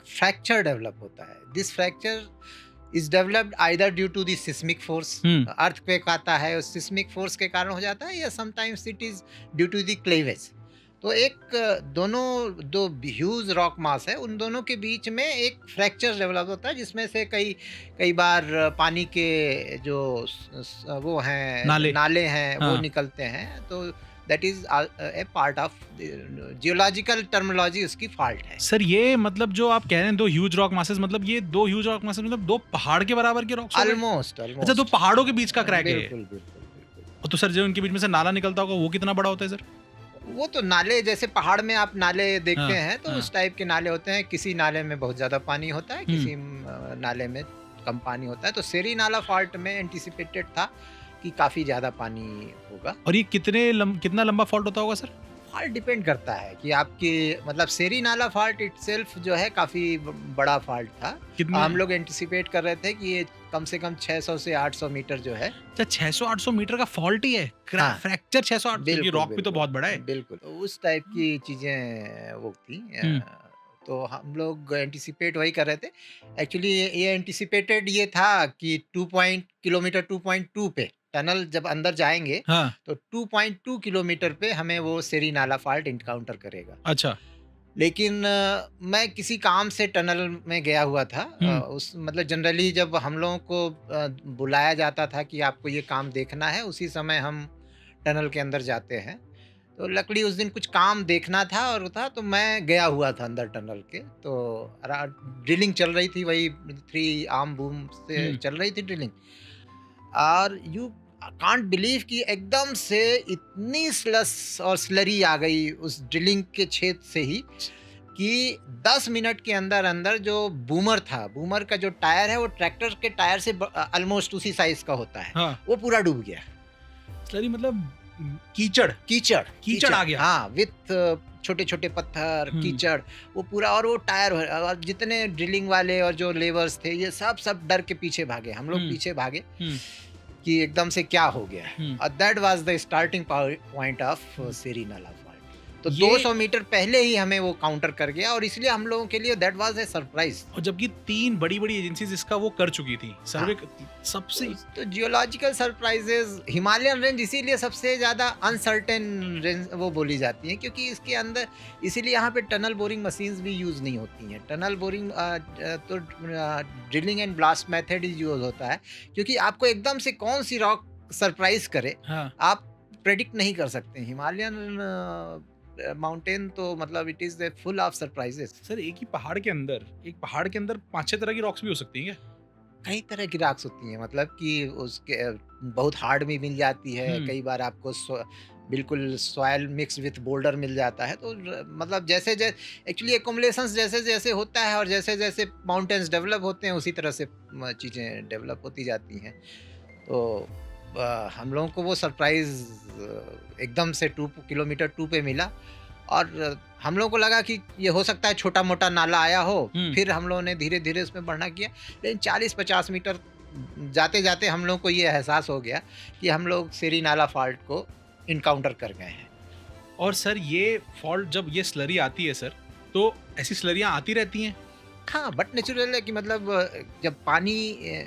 फ्रैक्चर डेवलप होता है. This fracture is developed either due to the seismic force, earthquake आता है उस सिस्मिक फोर्स के कारण हो जाता है, या sometimes it is due to the cleavage. तो दो ह्यूज रॉक मास है, उन दोनों के बीच में एक फ्रैक्चर डेवलप होता है जिसमें से कई बार पानी के जो वो हैं नाले हैं वो निकलते हैं. तो that is a part of geological terminology, उसकी फॉल्ट है. सर ये मतलब जो आप कह रहे हैं दो ह्यूज रॉक मासेस, मतलब ये दो ह्यूज रॉक मासेस मतलब दो पहाड़ के बराबर के रॉक्स? ऑलमोस्ट. अच्छा, दो पहाड़ों के बीच का क्रैक है. बिल्कुल. तो सर जो उनके बीच में से नाला निकलता होगा वो कितना बड़ा होता है सर? वो तो नाले, जैसे पहाड़ में आप नाले देखते हैं तो उस टाइप के नाले होते हैं. किसी नाले में बहुत ज्यादा पानी होता है, किसी नाले में कम पानी होता है. तो सेरी नाला फॉल्ट में एंटिसिपेटेड था कि काफी ज्यादा पानी होगा. और ये कितना लंबा फॉल्ट होता होगा सर? फॉल्ट डिपेंड करता है कि आपके मतलब सेरी नाला फॉल्ट इटसेल्फ जो है काफी बड़ा फॉल्ट था. हम लोग एंटिसिपेट कर रहे थे कि ये कम से कम 600 से 800 मीटर जो है. 600-800 मीटर का फॉल्ट ही है? फ्रैक्चर 600-800, रॉक भी तो बहुत बड़ा है. बिल्कुल, उस टाइप की चीजें वो थी. तो हम लोग एंटिसिपेट वही कर रहे थे. एक्चुअली ये एंटिसिपेटेड ये था कि 2.2 पे टनल जब अंदर जाएंगे तो 2.2 किलोमीटर पे हमें वो सेरी नाला फॉल्ट इनकाउंटर करेगा. अच्छा. लेकिन मैं किसी काम से टनल में गया हुआ था. उस मतलब जनरली जब हम लोगों को बुलाया जाता था कि आपको ये काम देखना है, उसी समय हम टनल के अंदर जाते हैं. तो लकड़ी उस दिन कुछ काम देखना था और तो मैं गया हुआ था अंदर टनल के. तो ड्रिलिंग चल रही थी, वही 3 आर्म बूम से चल रही थी ड्रिलिंग. और यू कांट बिलीव कि एकदम से इतनी स्लस और स्लरी आ गई उस ड्रिलिंग के छेद से ही कि 10 मिनट के अंदर जो बूमर का जो टायर है वो ट्रैक्टर के टायर से ऑलमोस्ट उसी साइज का होता है. वो पूरा डूब गया. स्लरी मतलब कीचड़ आ गया. हाँ, विथ छोटे छोटे पत्थर, कीचड़, वो पूरा. और वो टायर और जितने ड्रिलिंग वाले और जो लेबर्स थे ये सब डर के पीछे भागे. हम लोग पीछे भागे कि एकदम से क्या हो गया. और that was the starting point of Seri Nala fault. तो 200 मीटर पहले ही हमें वो काउंटर कर गया और इसलिए हम लोगों के लिए दैट वाज ए सरप्राइज. और जबकि 3 बड़ी एजेंसीज इसका वो कर चुकी थी सर्वे. सबसे तो जियोलॉजिकल सरप्राइजेस हिमालयन रेंज इसीलिए सबसे ज्यादा अनसर्टेन रेंज वो बोली जाती है, क्योंकि इसके अंदर इसीलिए यहाँ पे टनल बोरिंग मशीन्स भी यूज नहीं होती हैं. टनल बोरिंग तो drilling and blast method he use होता है, क्योंकि आपको एकदम से कौन सी रॉक सरप्राइज करे आप प्रेडिक्ट नहीं कर सकते. हिमालयन माउंटेन तो मतलब it is full of surprises. Sir एक पहाड़ के अंदर 5-6 तरह की रॉक्स भी हो सकती हैं क्या? कई तरह की रॉक्स होती हैं, मतलब कि उसके बहुत हार्ड भी मिल जाती है. कई बार आपको बिल्कुल सॉइल मिक्स विथ बोल्डर मिल जाता है. तो मतलब जैसे एक्चुअली एक्युमुलेशंस जैसे होता है और जैसे माउंटेन्स डेवलप होते हैं उसी तरह से चीज़ें डेवलप होती जाती हैं. तो हम लोगों को वो सरप्राइज एकदम से 2 किलोमीटर 2 पे मिला और हम लोगों को लगा कि ये हो सकता है छोटा मोटा नाला आया हो. फिर हम लोगों ने धीरे धीरे उसमें बढ़ना किया, लेकिन 40-50 मीटर जाते जाते हम लोगों को ये एहसास हो गया कि हम लोग सेरी नाला फॉल्ट को इनकाउंटर कर गए हैं. और सर ये फॉल्ट जब ये स्लरी आती है सर, तो ऐसी स्लरियाँ आती रहती हैं? हाँ, बट नेचुरल है कि मतलब जब पानी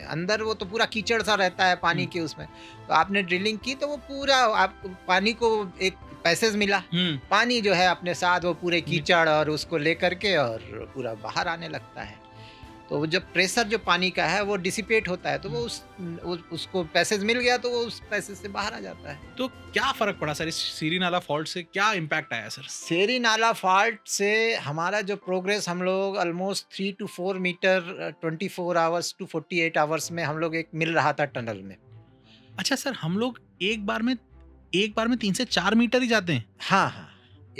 अंदर वो तो पूरा कीचड़ सा रहता है पानी के उसमें. तो आपने ड्रिलिंग की तो वो पूरा आप पानी को एक पैसेज मिला. पानी जो है अपने साथ वो पूरे कीचड़ और उसको लेकर के और पूरा बाहर आने लगता है. तो जब प्रेशर जो पानी का है वो डिसिपेट होता है तो वो उसको पैसेज मिल गया तो वो उस पैसेज से बाहर आ जाता है. तो क्या फर्क पड़ा सर इस सेरी नाला फॉल्ट से? क्या इम्पैक्ट आया सर? सेरी नाला फॉल्ट से हमारा जो प्रोग्रेस, हम लोग almost 3 to 4 metre 24 hours to 48 hours में हम लोग एक मिल रहा था टनल में. अच्छा सर, हम लोग एक बार में 3 से 4 मीटर ही जाते हैं? हाँ,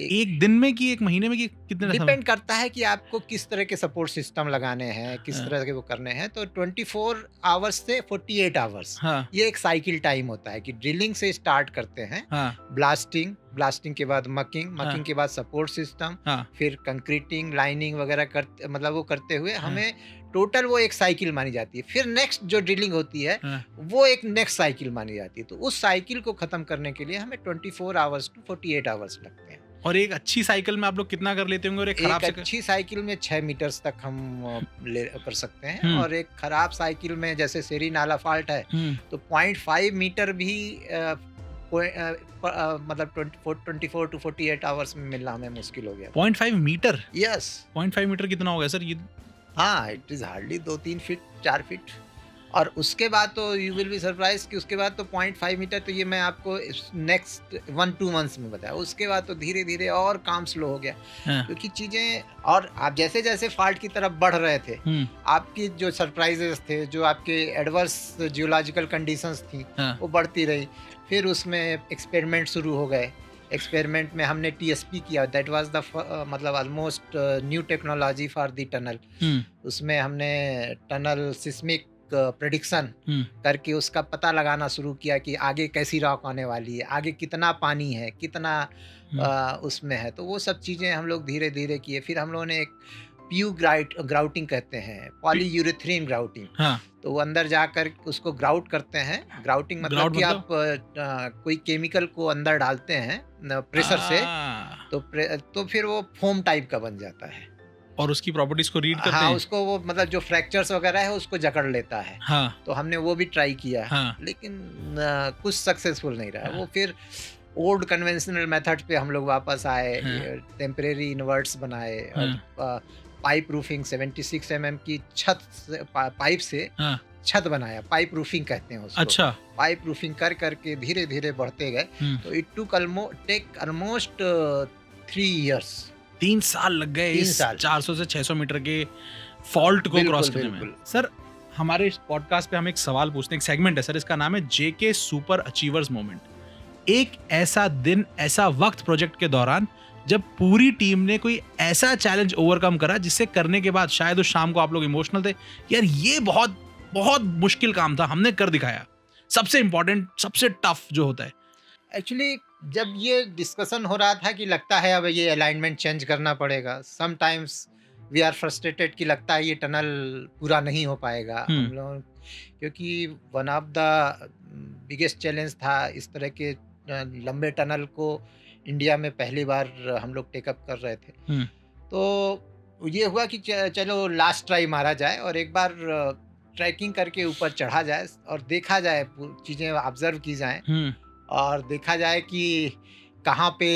एक दिन में कि एक महीने में कि कितने डिपेंड करता है कि आपको किस तरह के सपोर्ट सिस्टम लगाने हैं, किस तरह के वो करने हैं। तो 24 आवर्स से 48 आवर्स ये एक साइकिल टाइम होता है कि ड्रिलिंग से स्टार्ट करते हैं, ब्लास्टिंग के बाद मकिंग के बाद सपोर्ट सिस्टम, फिर कंक्रीटिंग, लाइनिंग वगैरह मतलब वो करते हुए हमें टोटल वो एक साइकिल मानी जाती है। फिर नेक्स्ट जो ड्रिलिंग होती है वो एक नेक्स्ट साइकिल मानी जाती है। तो उस साइकिल को खत्म करने के लिए हमें 24 आवर्स टू 48 आवर्स लगते हैं। और एक अच्छी साइकिल में आप लोग कितना कर लेते होंगे? और एक अच्छी साइकिल में 6 मीटर्स तक हम कर सकते हैं। और एक खराब साइकिल में जैसे सेरी नाला फॉल्ट है तो 0.5 मीटर भी मतलब 24 टू 48 आवर्स में मिलना हमें मुश्किल हो गया। 0.5 मीटर? यस। 0.5 मीटर कितना हो गया सर ये? हाँ, it is hardly 2-3 feet 4 feet. और उसके बाद तो यू विल बी सरप्राइज कि उसके बाद तो 0.5 मीटर तो ये मैं आपको नेक्स्ट 1-2 मंथ्स में बताया। उसके बाद तो धीरे धीरे और काम स्लो हो गया क्योंकि चीजें, और आप जैसे जैसे फॉल्ट की तरफ बढ़ रहे थे आपकी जो सरप्राइजेस थे, जो आपके एडवर्स जियोलॉजिकल कंडीशंस थी वो बढ़ती रही। फिर उसमें एक्सपेरिमेंट शुरू हो गए। एक्सपेरिमेंट में हमने TSP किया, दैट वाज द मतलब almost new technology for the tunnel. उसमें हमने टनल सिस्मिक प्रेडिक्शन करके उसका पता लगाना शुरू किया कि आगे कैसी रॉक आने वाली है, आगे कितना पानी है, कितना उसमें है। तो वो सब चीज़ें हम लोग धीरे धीरे किए। फिर हम लोगों ने एक PU ग्राउटिंग कहते हैं, पॉलीयूरेथ्रीन ग्राउटिंग। तो वो अंदर जाकर उसको ग्राउट करते हैं। ग्राउटिंग मतलब कि आप कोई केमिकल को अंदर डालते हैं प्रेशर से, तो फिर वो फोम टाइप का बन जाता है और उसकी प्रॉपर्टीज को रीड करते हैं। उसको वो मतलब जो फ्रैक्चर्स वगैरह है उसको जकड़ लेता है। तो हमने वो भी ट्राई किया लेकिन कुछ सक्सेसफुल नहीं रहा। वो फिर ओल्ड कन्वेंशनल मेथड पे हम लोग वापस आए, टेम्परेरी इन्वर्ट्स बनाए और पाइप रूफिंग 76 mm की छत से, पाइप से छत बनाया। पाइप रूफिंग कहते हैं उसको। अच्छा। पाइप रूफिंग कर करके धीरे धीरे बढ़ते गए। तो इट टुक ऑलमोस्ट 3 years। 3 साल लग गए इस 400 से 600 मीटर के फॉल्ट को क्रॉस करने में। सर हमारे इस पॉडकास्ट पे हम एक सवाल पूछते हैं, एक सेगमेंट है सर, इसका नाम है JK सुपर अचीवर्स मोमेंट। एक ऐसा दिन, ऐसा वक्त प्रोजेक्ट के दौरान जब पूरी टीम ने कोई ऐसा चैलेंज ओवरकम करा जिससे करने के बाद शायद उस शाम को आप लोग इमोशनल थे, यार ये बहुत बहुत मुश्किल काम था, हमने कर दिखाया। सबसे इंपॉर्टेंट, सबसे टफ जो होता है। एक्चुअली जब ये डिस्कशन हो रहा था कि लगता है अब ये अलाइनमेंट चेंज करना पड़ेगा, समटाइम्स वी आर फ्रस्ट्रेटेड कि लगता है ये टनल पूरा नहीं हो पाएगा हम लोग, क्योंकि one of the biggest challenge था इस तरह के लंबे टनल को इंडिया में पहली बार हम लोग टेकअप कर रहे थे। तो ये हुआ कि चलो लास्ट ट्राई मारा जाए और एक बार ट्रैकिंग करके ऊपर चढ़ा जाए और देखा जाए, चीज़ें ऑब्जर्व की जाएं और देखा जाए कि कहाँ पे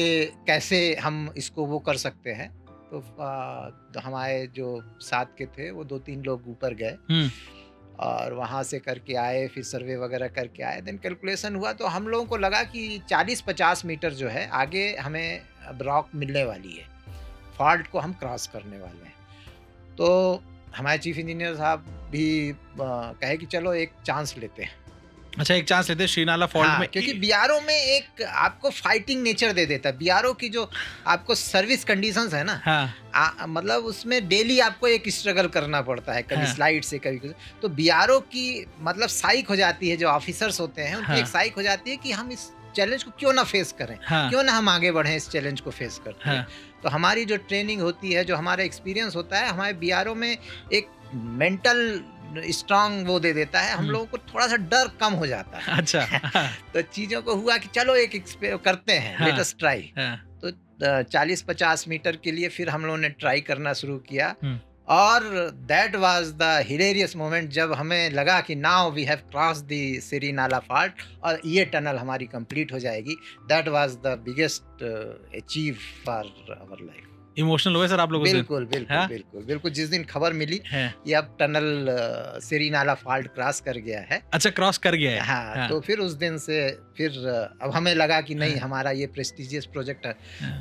कैसे हम इसको वो कर सकते हैं। तो हमारे जो साथ के थे वो 2-3 लोग ऊपर गए और वहाँ से करके आए, फिर सर्वे वगैरह करके आए। देन कैलकुलेशन हुआ तो हम लोगों को लगा कि 40-50 मीटर जो है आगे हमें अब रॉक मिलने वाली है, फॉल्ट को हम क्रॉस करने वाले हैं। तो हमारे चीफ इंजीनियर साहब भी कहे कि चलो एक चांस लेते हैं। अच्छा, एक चांस लेते हैं श्रीनाला फॉल्ट में, क्योंकि बीआरओ में एक आपको फाइटिंग नेचर दे देता है। बीआरओ की जो आपको सर्विस कंडीशंस है ना, मतलब उसमें डेली आपको एक स्ट्रगल करना पड़ता है, कभी स्लाइड से कभी कुछ। तो बीआरओ की मतलब साइक हो जाती है, जो ऑफिसर्स होते हैं उनकी एक साइक हो जाती है कि हम इस चैलेंज को क्यों ना फेस करें, क्यों ना हम आगे बढ़ें इस चैलेंज को फेस करते हैं। तो हमारी जो ट्रेनिंग होती है, जो हमारा एक्सपीरियंस होता है, हमारे बीआरओ में एक मेंटल स्ट्रांग वो दे देता है, हम लोगों को थोड़ा सा डर कम हो जाता है। अच्छा। तो चीजों को हुआ कि चलो एक करते हैं, लेट अस ट्राई। तो 40-50 मीटर के लिए फिर हम लोगों ने ट्राई करना शुरू किया और that was the hilarious moment जब हमें लगा कि now we have cross the Seri Nala fault और ये टनल हमारी कंप्लीट हो जाएगी। That was the biggest achieve for our life. Emotional हुए सर आप लोगों से? बिल्कुल बिल्कुल बिल्कुल बिल्कुल। जिस दिन खबर मिली कि अब टनल सिरी नाला फॉल्ट क्रॉस कर गया है। अच्छा, क्रॉस कर गया है। हाँ। तो फिर उस दिन से फिर अब हमें लगा कि नहीं, हमारा ये प्रेस्टिजियस प्रोजेक्ट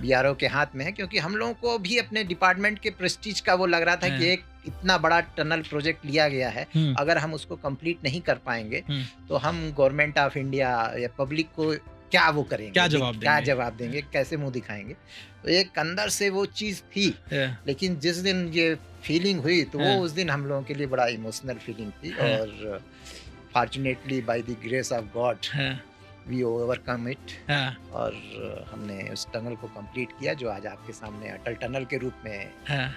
बीआरओ के हाथ में है, क्योंकि हम लोगों को भी अपने डिपार्टमेंट के प्रेस्टीज का वो लग रहा था कि एक इतना बड़ा टनल प्रोजेक्ट लिया गया है, अगर हम उसको कंप्लीट नहीं कर पाएंगे तो हम गवर्नमेंट ऑफ इंडिया या पब्लिक को क्या वो करेंगे, क्या जवाब देंगे, कैसे मुंह दिखाएंगे। तो एक अंदर से वो चीज़ थी, लेकिन जिस दिन ये फीलिंग हुई तो वो उस दिन हम लोगों के लिए बड़ा इमोशनल फीलिंग थी। और fortunately by the grace of God we overcome it, और हमने उस टनल को कंप्लीट किया जो आज आपके सामने अटल टनल के रूप में है।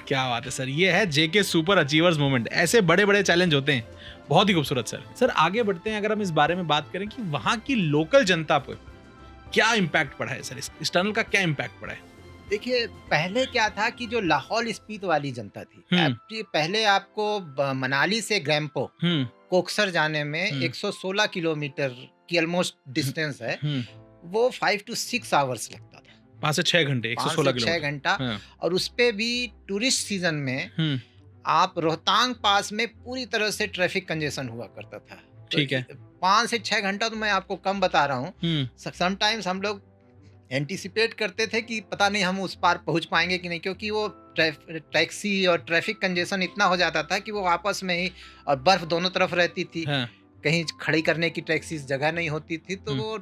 क्या बात है सर, ये है जेके सुपर अचीवर्स मोमेंट। ऐसे बड़े बड़े चैलेंज होते हैं, बहुत ही खूबसूरत सर। सर आगे बढ़ते हैं, अगर हम इस बारे में बात करें कि वहाँ की लोकल जनता पर क्या इम्पैक्ट पड़ा है सर, इस टनल का क्या इम्पैक्ट पड़ा है? देखिए, पहले क्या था कि जो लाहौल स्पीति वाली जनता थी, पहले आपको मनाली से ग्रैम्पो कोकसर जाने में 116 किलोमीटर की ऑलमोस्ट डिस्टेंस है, वो 5 to 6 आवर्स लगता था, 5 से 6 घंटे, 116 किलोमीटर, 6 घंटा। और उस पे भी टूरिस्ट सीजन में आप रोहतांग पास में पूरी तरह से ट्रैफिक कंजेशन हुआ करता था। ठीक है, 5 से 6 घंटा तो मैं आपको कम बता रहा हूँ। समटाइम्स हम लोग एंटिसिपेट करते थे कि पता नहीं हम उस पार पहुंच पाएंगे कि नहीं, क्योंकि वो टैक्सी और ट्रैफिक कंजेशन इतना हो जाता था कि वो आपस में ही, और बर्फ दोनों तरफ रहती थी, कहीं खड़ी करने की टैक्सी जगह नहीं होती थी, तो वो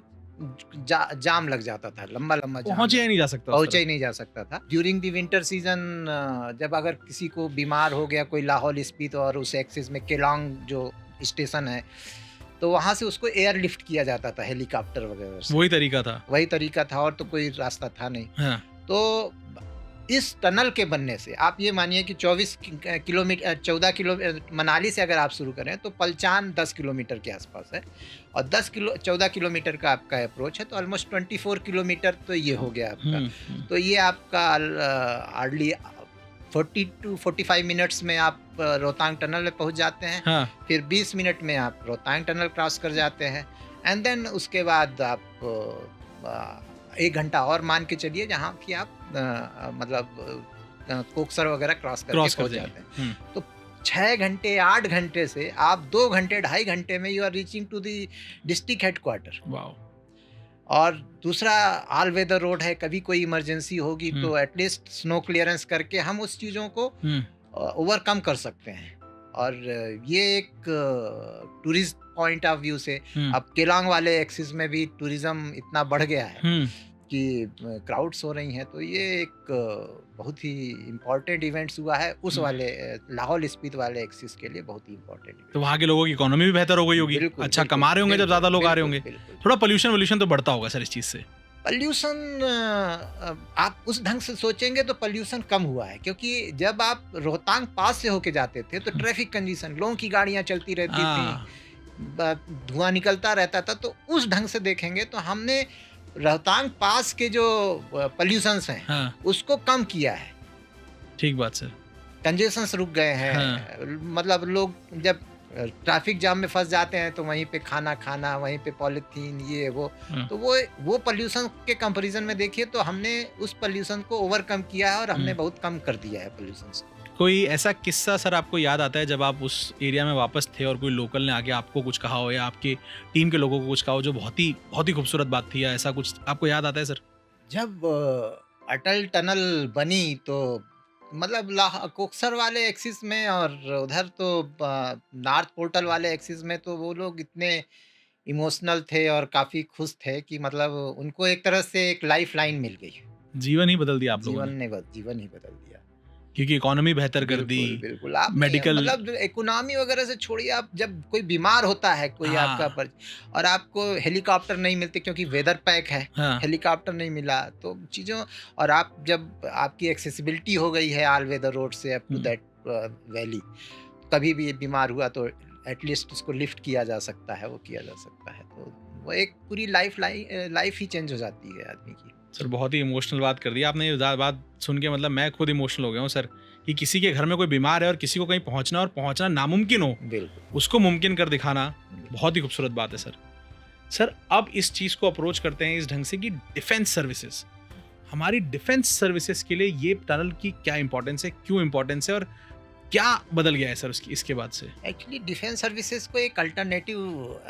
जाम लग जाता था, लंबा पहुंचा ही नहीं जा सकता था। ड्यूरिंग द विंटर सीजन जब अगर किसी को बीमार हो गया कोई लाहौल स्पीति और उस एक्सिस में केलांग जो स्टेशन है, तो वहाँ से उसको एयरलिफ्ट किया जाता था हेलीकॉप्टर वगैरह से। वही तरीका था और तो कोई रास्ता था नहीं। तो इस टनल के बनने से आप ये मानिए कि 14 किलोमीटर मनाली से अगर आप शुरू करें तो पलचान 10 किलोमीटर के आसपास है, और 14 किलोमीटर का आपका अप्रोच है, तो ऑलमोस्ट 24 किलोमीटर तो ये हो गया आपका। तो ये आपका हार्डली 40 to 45 मिनट्स में आप रोहतांग टनल में पहुंच जाते हैं। फिर 20 मिनट में आप रोहतांग टनल क्रॉस कर जाते हैं, एंड देन उसके बाद आप 1 घंटा और मान के चलिए जहाँ कि आप मतलब कोकसर वगैरह क्रॉस करके पहुंच जाते हैं। तो 6 घंटे 8 घंटे से आप 2 घंटे 2.5 घंटे में you are reaching to the district headquarter. और दूसरा ऑल वेदर रोड है, कभी कोई इमरजेंसी होगी तो एटलीस्ट स्नो क्लियरेंस करके हम उस चीज़ों को ओवरकम कर सकते हैं। और ये एक टूरिस्ट पॉइंट ऑफ व्यू से अब केलांग वाले एक्सिस में भी टूरिज्म इतना बढ़ गया है कि क्राउड्स हो रही हैं, तो ये एक बहुत ही इम्पोर्टेंट इवेंट्स हुआ है उस वाले लाहौल स्पीति वाले एक्सिस के लिए, बहुत ही इम्पोर्टेंट। तो वहाँ के लोगों की इकोनॉमी भी बेहतर हो गई होगी, अच्छा कमा रहे होंगे जब ज़्यादा लोग आ रहे होंगे। थोड़ा पोल्यूशन तो बढ़ता होगा सर इस चीज़ से? पोल्यूशन आप उस ढंग से सोचेंगे तो पोल्यूशन कम हुआ है, क्योंकि जब आप रोहतांग पास से होके जाते थे तो ट्रैफिक कंजेशन, लोगों की गाड़ियाँ चलती रहती थी, धुआं निकलता रहता था। तो उस ढंग से देखेंगे तो हमने रोहतांग पास के जो पोल्यूशंस हैं उसको कम किया है। ठीक बात सर, कंजेशंस रुक गए हैं। मतलब लोग जब ट्रैफिक जाम में फंस जाते हैं तो वहीं पे खाना वहीं पे पॉलीथीन ये वो, तो वो पोल्यूशन के कंपैरिजन में देखिए तो हमने उस पोल्यूशन को ओवरकम किया है और हमने बहुत कम कर दिया है पोल्यूशन को। कोई ऐसा किस्सा सर आपको याद आता है जब आप उस एरिया में वापस थे और कोई लोकल ने आके आपको कुछ कहा हो या आपके टीम के लोगों को कुछ कहा हो जो बहुत ही खूबसूरत बात थी, या ऐसा कुछ आपको याद आता है सर? जब अटल टनल बनी तो मतलब कोकसर वाले एक्सिस में और उधर तो नॉर्थ पोर्टल वाले एक्सिस में तो वो लोग इतने इमोशनल थे और काफ़ी खुश थे कि मतलब उनको एक तरह से एक लाइफ लाइन मिल गई। जीवन ही बदल दिया आप लोगों ने। जीवन ही बदल दिया, क्योंकि इकोनॉमी बेहतर कर दी। बिल्कुल आप मेडिकल मतलब इकोनॉमी वगैरह से छोड़िए, आप जब कोई बीमार होता है कोई आपका और आपको हेलीकॉप्टर नहीं मिलते क्योंकि वेदर पैक है, हेलीकॉप्टर नहीं मिला तो चीज़ों, और आप जब आपकी एक्सेसिबिलिटी हो गई है ऑल वेदर रोड से अप टू दैट वैली, कभी भी बीमार हुआ तो एटलीस्ट उसको लिफ्ट किया जा सकता है, वो किया जा सकता है, तो वो एक पूरी लाइफ ही चेंज हो जाती है आदमी की। सर बहुत ही इमोशनल बात कर दी आपने। ये बात सुन के मतलब मैं खुद इमोशनल हो गया हूँ सर, कि किसी के घर में कोई बीमार है और किसी को कहीं पहुँचना और पहुँचना नामुमकिन हो, उसको मुमकिन कर दिखाना बहुत ही खूबसूरत बात है सर। सर अब इस चीज़ को अप्रोच करते हैं इस ढंग से कि डिफेंस सर्विसेज, हमारी डिफेंस सर्विसेज के लिए ये टनल की क्या इंपॉर्टेंस है, क्यों इंपॉर्टेंस है और क्या बदल गया है सर इसके बाद से? एक्चुअली डिफेंस सर्विसेज को एक अल्टरनेटिव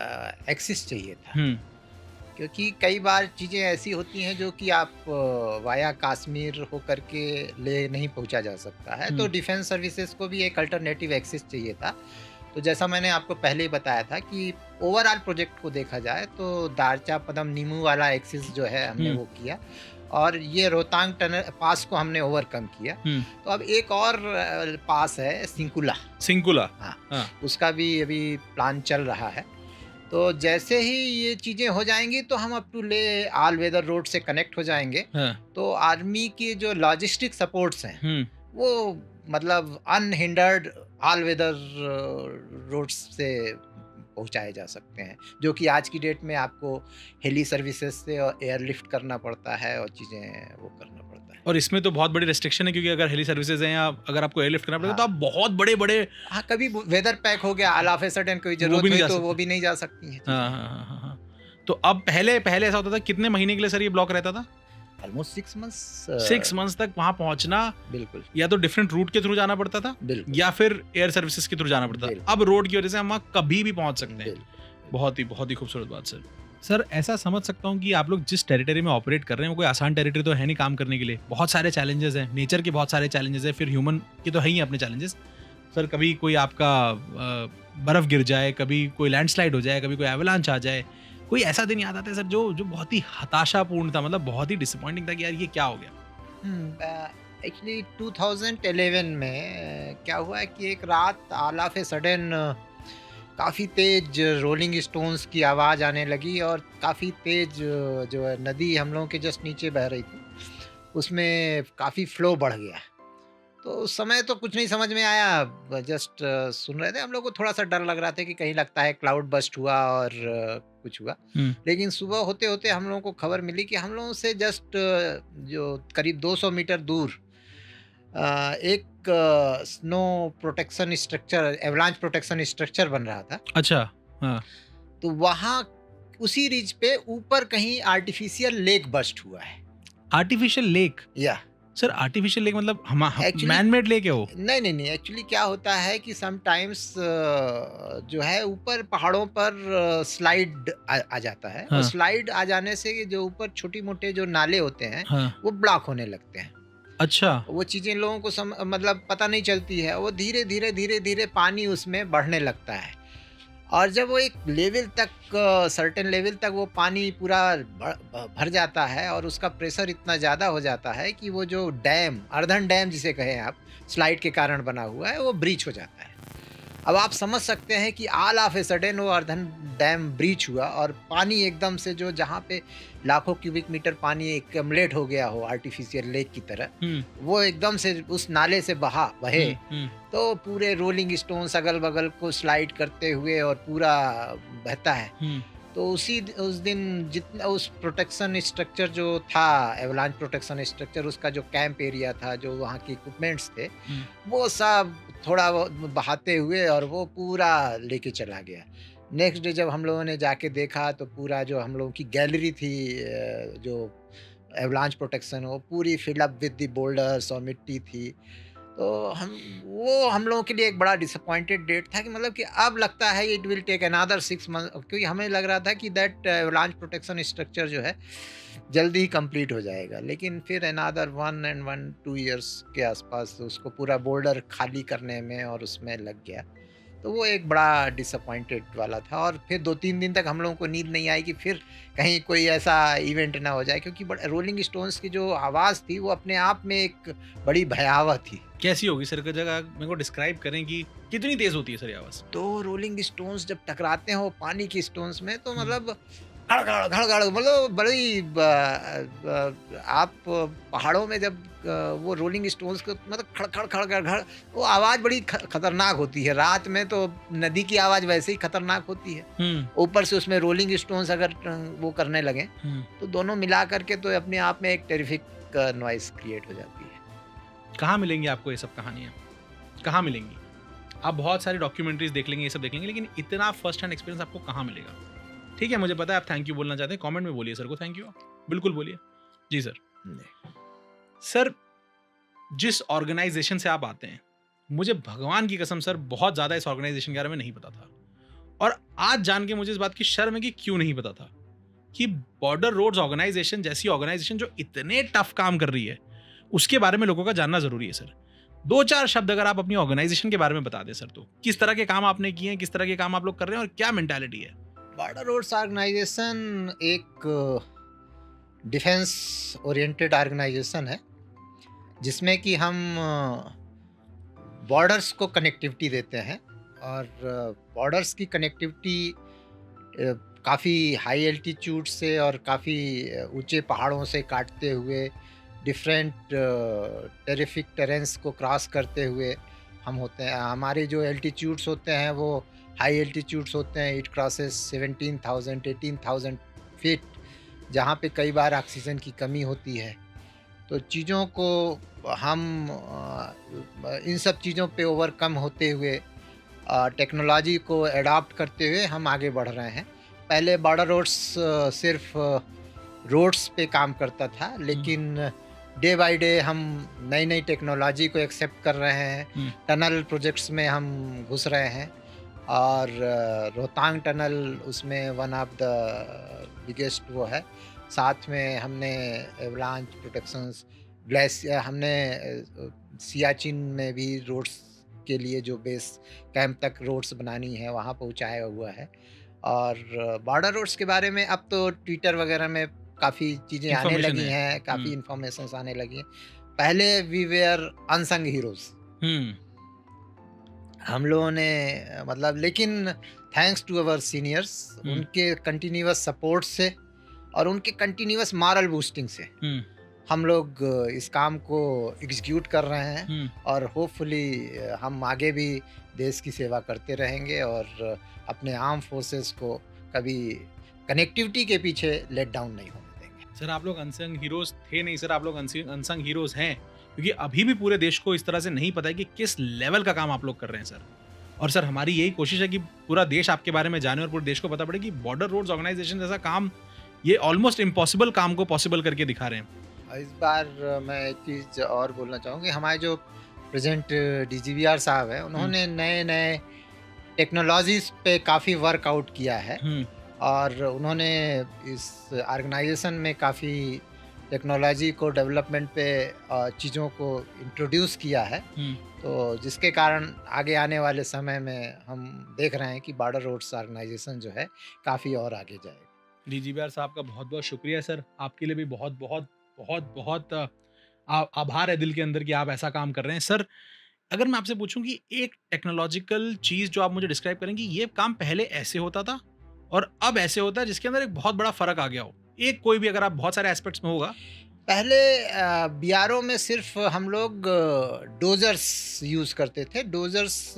एक्सिस चाहिए था, क्योंकि कई बार चीज़ें ऐसी होती हैं जो कि आप वाया कश्मीर होकर के ले नहीं पहुंचा जा सकता है, तो डिफेंस सर्विसेज को भी एक अल्टरनेटिव एक्सेस चाहिए था। तो जैसा मैंने आपको पहले ही बताया था कि ओवरऑल प्रोजेक्ट को देखा जाए तो दारचा पदम नीमू वाला एक्सिस जो है हमने वो किया, और ये रोहतांग टनल पास को हमने ओवरकम किया। तो अब एक और पास है सिंकुला। हाँ, उसका भी अभी प्लान चल रहा है। तो जैसे ही ये चीजें हो जाएंगी तो हम अप टू ले ऑल वेदर रोड से कनेक्ट हो जाएंगे। तो आर्मी के जो लॉजिस्टिक सपोर्ट्स हैं वो मतलब अनहिंडर्ड ऑल वेदर रोड्स से पहुंचाए जा सकते हैं, जो कि आज की डेट में आपको हेली सर्विसेज से और एयरलिफ्ट करना पड़ता है और चीज़ें वो करना पड़ता है। और इसमें तो बहुत बड़ी रेस्ट्रिक्शन है, क्योंकि अगर हेली सर्विसेज हैं या अगर आपको एयरलिफ्ट करना पड़ेगा तो आप बहुत बड़े हाँ, कभी वेदर पैक हो गया, ऑल ऑफ ए सडन कोई जरूरत हुई तो वो भी नहीं जा सकती है। हाँ। तो अब पहले ऐसा होता था, कितने महीने के लिए सर ये ब्लॉक रहता था? ऑलमोस्ट 6 मंथ्स तक वहां पहुंचना। बिल्कुल। या तो डिफरेंट रूट के थ्रू जाना पड़ता था, या फिर एयर सर्विसेज के थ्रू जाना पड़ता था। अब रोड की वजह से हम वहाँ कभी भी पहुंच सकते हैं। बहुत ही खूबसूरत बात सर ऐसा समझ सकता हूँ कि आप लोग जिस टेरिटरी में ऑपरेट कर रहे हैं वो कोई आसान टेरिटरी तो है नहीं काम करने के लिए। बहुत सारे चैलेंजेस हैं, नेचर के बहुत सारे चैलेंजेस हैं, फिर ह्यूमन के तो है ही अपने चैलेंजेस। सर कभी कोई आपका बर्फ गिर जाए, कभी कोई लैंडस्लाइड हो जाए, कभी कोई एवलांच आ जाए, कोई ऐसा दिन याद आता है सर जो बहुत ही हताशापूर्ण था, मतलब बहुत ही डिसअपॉइंटिंग था कि यार ये क्या हो गया? एक्चुअली 2011 में क्या हुआ कि एक रात ऑल ऑफ ए सडन काफ़ी तेज रोलिंग स्टोन्स की आवाज़ आने लगी, और काफ़ी तेज जो है नदी हम लोगों के जस्ट नीचे बह रही थी, उसमें काफ़ी फ्लो बढ़ गया। तो उस समय तो कुछ नहीं समझ में आया, जस्ट सुन रहे थे। हम लोग को थोड़ा सा डर लग रहा था कि कहीं लगता है क्लाउड बस्ट हुआ और कुछ हुआ। लेकिन सुबह होते होते हम लोगों को खबर मिली कि हम लोगों से जस्ट जो करीब 200 मीटर दूर एक snow protection structure, avalanche protection structure बन रहा था। अच्छा। हाँ। तो वहाँ उसी रिज पे ऊपर कहीं आर्टिफिशियल लेक बस्ट हुआ है। Artificial lake? या सर आर्टिफिशियल लेक मतलब मैन मेड लेक है वो? नहीं, एक्चुअली क्या होता है कि समटाइम्स जो है ऊपर पहाड़ों पर स्लाइड आ जाता है। हाँ। और स्लाइड आ जाने से जो ऊपर छोटी मोटे जो नाले होते हैं, हाँ। वो ब्लॉक होने लगते हैं। अच्छा। वो चीजें लोगों को मतलब पता नहीं चलती है। वो धीरे धीरे पानी उसमें बढ़ने लगता है, और जब वो एक लेवल तक, सर्टेन लेवल तक वो पानी पूरा भर जाता है और उसका प्रेशर इतना ज़्यादा हो जाता है कि वो जो डैम, अर्धन डैम जिसे कहें आप, स्लाइड के कारण बना हुआ है, वो ब्रीच हो जाता है। अब आप समझ सकते हैं कि ऑल ऑफ ए सडन वो अर्धन डैम ब्रीच हुआ, और पानी एकदम से जो जहाँ पे लाखों क्यूबिक मीटर पानी एक्युमुलेट हो गया हो आर्टिफिशियल लेक की तरह, वो एकदम से उस नाले से बहे। तो पूरे रोलिंग स्टोन्स अगल बगल को स्लाइड करते हुए और पूरा बहता है। तो उस दिन जितना उस प्रोटेक्शन स्ट्रक्चर जो था, एवलांच प्रोटेक्शन स्ट्रक्चर, उसका जो कैंप एरिया था, जो वहाँ के इक्विपमेंट्स थे, वो सब थोड़ा बहाते हुए और वो पूरा लेके चला गया। नेक्स्ट डे जब हम लोगों ने जाके देखा तो पूरा जो हम लोगों की गैलरी थी, जो एवलांच प्रोटेक्शन, वो पूरी fill up with the boulders और मिट्टी थी। तो हम लोगों के लिए एक बड़ा डिसअपॉइंटेड डेट था कि मतलब कि अब लगता है it will take another 6 month, क्योंकि हमें लग रहा था कि दैट एवलांच प्रोटेक्शन स्ट्रक्चर जो है जल्दी ही कंप्लीट हो जाएगा। लेकिन फिर अनदर 1-2 ईयर्स के आसपास उसको पूरा बोल्डर खाली करने में और उसमें लग गया। तो वो एक बड़ा डिसअपॉइंटेड वाला था। और फिर 2-3 दिन तक हम लोगों को नींद नहीं आई कि फिर कहीं कोई ऐसा इवेंट ना हो जाए, क्योंकि रोलिंग स्टोन्स की जो आवाज़ थी वो अपने आप में एक बड़ी भयावह थी। कैसी होगी सर का जगह मेरे को डिस्क्राइब करें कि कितनी तेज होती है सर ये आवाज़? तो रोलिंग स्टोन्स जब टकराते हैं वो पानी की स्टोन्स में, तो मतलब घड़ मतलब बड़ी आप पहाड़ों में जब वो रोलिंग स्टोन्स को मतलब खड़ वो आवाज़ बड़ी खतरनाक होती है। रात में तो नदी की आवाज़ वैसे ही खतरनाक होती है, ऊपर से उसमें रोलिंग स्टोन्स अगर वो करने लगे तो दोनों मिला करके तो अपने आप में एक टेरिफिक नॉइस क्रिएट हो जाती है। कहाँ मिलेंगी आपको ये सब कहानियाँ? कहाँ मिलेंगी? आप बहुत सारी डॉक्यूमेंट्रीज देख लेंगे, ये सब देख लेंगे, लेकिन इतना फर्स्ट हैंड एक्सपीरियंस आपको कहाँ मिलेगा? ठीक है, मुझे पता है आप थैंक यू बोलना चाहते हैं, कमेंट में बोलिए सर को थैंक यू, बिल्कुल बोलिए। जी सर। सर जिस ऑर्गेनाइजेशन से आप आते हैं, मुझे भगवान की कसम सर बहुत ज़्यादा इस ऑर्गेनाइजेशन के बारे में नहीं पता था, और आज जान के मुझे इस बात की शर्म है कि क्यों नहीं पता था कि बॉर्डर रोड्स ऑर्गेनाइजेशन जैसी ऑर्गेनाइजेशन जो इतने टफ काम कर रही है, उसके बारे में लोगों का जानना ज़रूरी है सर। 2-4 शब्द अगर आप अपनी ऑर्गेनाइजेशन के बारे में बता दें सर, तो किस तरह के काम आपने किए हैं, किस तरह के काम आप लोग कर रहे हैं और क्या मेंटालिटी है? बॉर्डर रोड्स ऑर्गेनाइजेशन एक डिफेंस ओरिएंटेड ऑर्गेनाइजेशन है, जिसमें कि हम बॉर्डर्स को कनेक्टिविटी देते हैं। और बॉर्डर्स की कनेक्टिविटी काफ़ी हाई एल्टीट्यूड से और काफ़ी ऊंचे पहाड़ों से काटते हुए, डिफरेंट टेरिफिक टेरेंस को क्रॉस करते हुए हम होते हैं। हमारे जो एल्टीट्यूड्स होते हैं वो हाई एल्टीट्यूड्स होते हैं। इट क्रॉसेस 17,000 18,000 फीट, जहाँ पे कई बार ऑक्सीजन की कमी होती है। तो चीज़ों को हम इन सब चीज़ों पे ओवरकम होते हुए, टेक्नोलॉजी को एडॉप्ट करते हुए हम आगे बढ़ रहे हैं। पहले बॉर्डर रोड्स सिर्फ रोड्स पे काम करता था, लेकिन डे बाय डे हम नई नई टेक्नोलॉजी को एक्सेप्ट कर रहे हैं। टनल प्रोजेक्ट्स में हम घुस रहे हैं और रोहतांग टनल उसमें वन ऑफ द बिगेस्ट वो है। साथ में हमने एवलांच प्रोटेक्शंस, ग्लेशियर, हमने सियाचिन में भी रोड्स के लिए जो बेस कैंप तक रोड्स बनानी है वहाँ पहुँचाया हुआ है। और बॉर्डर रोड्स के बारे में अब तो ट्विटर वगैरह में काफ़ी चीज़ें आने लगी हैं, काफ़ी इंफॉर्मेशन आने लगी हैं। पहले वी वेयर अनसंग हीरोज हम लोगों ने, मतलब, लेकिन थैंक्स टू अवर सीनियर्स, उनके कंटिन्यूअस सपोर्ट से और उनके कंटिन्यूअस मॉरल बूस्टिंग से हम लोग इस काम को एग्जीक्यूट कर रहे हैं। और होपफुली हम आगे भी देश की सेवा करते रहेंगे और अपने आर्म फोर्सेस को कभी कनेक्टिविटी के पीछे लेट डाउन नहीं होने देंगे। सर, आप लोग अनसंग हीरोज थे नहीं सर, आप लोग अनसंग हीरोज हैं, क्योंकि अभी भी पूरे देश को इस तरह से नहीं पता है कि किस लेवल का काम आप लोग कर रहे हैं सर। और सर, हमारी यही कोशिश है कि पूरा देश आपके बारे में जाने और पूरे देश को पता पड़े कि बॉर्डर रोड्स ऑर्गेनाइजेशन जैसा काम, ये ऑलमोस्ट इम्पॉसिबल काम को पॉसिबल करके दिखा रहे हैं। इस बार मैं एक चीज़ और बोलना चाहूँगी। हमारे जो प्रेजेंट DGVR साहब हैं, उन्होंने नए नए टेक्नोलॉजीज़ पे काफ़ी वर्कआउट किया है और उन्होंने इस ऑर्गेनाइजेशन में काफ़ी टेक्नोलॉजी को डेवलपमेंट पे चीज़ों को इंट्रोड्यूस किया है। तो जिसके कारण आगे आने वाले समय में हम देख रहे हैं कि बॉर्डर रोड्स ऑर्गेनाइजेशन जो है काफ़ी और आगे जाएगा। DGVR साहब का बहुत बहुत शुक्रिया सर, आपके लिए भी बहुत बहुत बहुत बहुत आभार है दिल के अंदर कि आप ऐसा काम कर रहे हैं। सर, अगर मैं आपसे पूछूं कि एक टेक्नोलॉजिकल चीज़ जो आप मुझे डिस्क्राइब करेंगे, ये काम पहले ऐसे होता था और अब ऐसे होता है, जिसके अंदर एक बहुत बड़ा फ़र्क आ गया हो, एक कोई भी, अगर आप बहुत सारे एस्पेक्ट्स में होगा। पहले BRO में सिर्फ हम लोग डोजर्स यूज़ करते थे। डोजर्स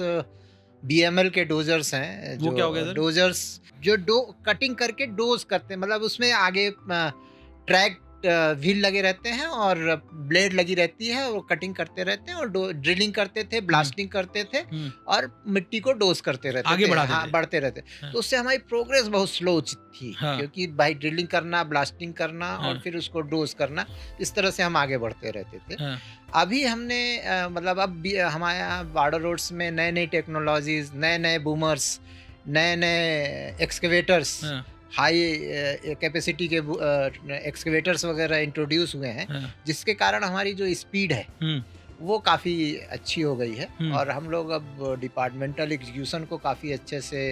BML के डोजर्स हैं। वो क्या हो गया सर? डोजर्स जो कटिंग करके डोज करते हैं, मतलब उसमें आगे ट्रैक व्हील लगे रहते हैं और ब्लेड लगी रहती है और कटिंग करते रहते हैं और ड्रिलिंग करते थे, ब्लास्टिंग करते थे और मिट्टी को डोज करते रहते आगे थे। हाँ, बढ़ते रहते। तो उससे हमारी प्रोग्रेस बहुत स्लो थी, क्योंकि भाई ड्रिलिंग करना, ब्लास्टिंग करना और फिर उसको डोज करना, इस तरह से हम आगे बढ़ते रहते थे। अभी हमने मतलब अब हमारे यहाँ बॉर्डर रोड्स में नए नई टेक्नोलॉजीज, नए नए बूमर्स, नए नए एक्सकेवेटर्स, हाई कैपेसिटी के एक्सकेवेटर्स वगैरह इंट्रोड्यूस हुए हैं, जिसके कारण हमारी जो स्पीड है वो काफ़ी अच्छी हो गई है। और हम लोग अब डिपार्टमेंटल एग्जीक्यूशन को काफ़ी अच्छे से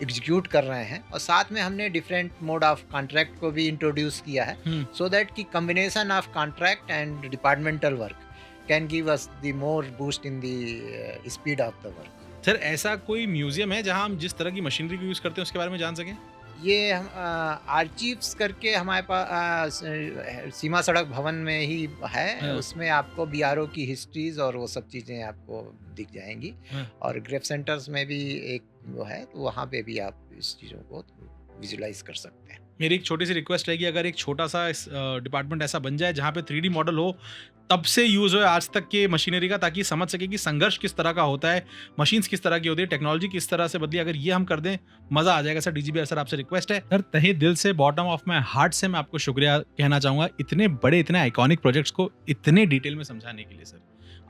एग्जीक्यूट कर रहे हैं। और साथ में हमने डिफरेंट मोड ऑफ कॉन्ट्रैक्ट को भी इंट्रोड्यूस किया है, सो दैट कि combination of contract and departmental work can give us the more boost in the speed of the work. Sir, ऐसा कोई म्यूजियम है जहां हम जिस तरह की मशीनरी को यूज़ करते हैं उसके बारे में जान सकें? ये हम आर्चीव्स करके हमारे पास सीमा सड़क भवन में ही है। उसमें आपको BRO की हिस्ट्रीज और वो सब चीज़ें आपको दिख जाएंगी। और ग्रेफ सेंटर्स में भी एक वो है, तो वहाँ पे भी आप इस चीज़ों को विजुलाइज कर सकते हैं। मेरी एक छोटी सी रिक्वेस्ट है कि अगर एक छोटा सा डिपार्टमेंट ऐसा बन जाए जहाँ पे 3D मॉडल हो, तब से यूज़ हो आज तक के मशीनरी का, ताकि समझ सके कि संघर्ष किस तरह का होता है, मशीन्स किस तरह की होती है, टेक्नोलॉजी किस तरह से बदली, अगर ये हम कर दें मज़ा आ जाएगा सर। DGVR सर, आपसे रिक्वेस्ट है सर, तहे दिल से, बॉटम ऑफ माई हार्ट से मैं आपको शुक्रिया कहना चाहूँगा इतने बड़े, इतने आइकॉनिक प्रोजेक्ट्स को इतने डिटेल में समझाने के लिए सर।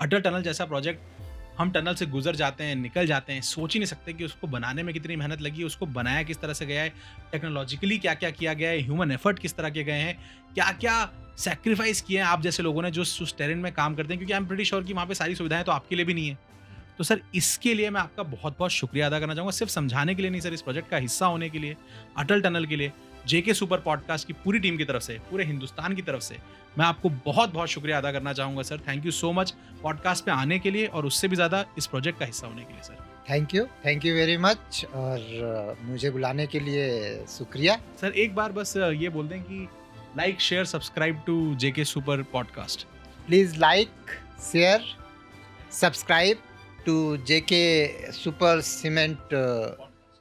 अटल टनल जैसा प्रोजेक्ट हम टनल से गुजर जाते हैं, निकल जाते हैं, सोच ही नहीं सकते कि उसको बनाने में कितनी मेहनत लगी है, उसको बनाया किस तरह से गया है, टेक्नोलॉजिकली क्या क्या किया गया है, ह्यूमन एफर्ट किस तरह के गए हैं, क्या क्या सेक्रीफाइस किए हैं आप जैसे लोगों ने जो उस टेरेन में काम करते हैं, क्योंकि आई एम प्रीटी श्योर कि वहाँ पे सारी सुविधाएं तो आपके लिए भी नहीं है। तो सर इसके लिए मैं आपका बहुत बहुत शुक्रिया अदा करना चाहूँगा, सिर्फ समझाने के लिए नहीं सर, इस प्रोजेक्ट का हिस्सा होने के लिए, अटल टनल के लिए, जेके सुपर पॉडकास्ट की पूरी टीम की तरफ से, पूरे हिंदुस्तान की तरफ से मैं आपको बहुत बहुत शुक्रिया अदा करना चाहूँगा sir. Thank you so much podcast पे आने के लिए और उससे भी ज़्यादा इस प्रोजेक्ट का हिस्सा होने के लिए sir. Thank you very much, और मुझे बुलाने के लिए शुक्रिया। सर एक बार बस ये बोल दें कि like share subscribe to JK super podcast. Please like, share, subscribe to JK super cement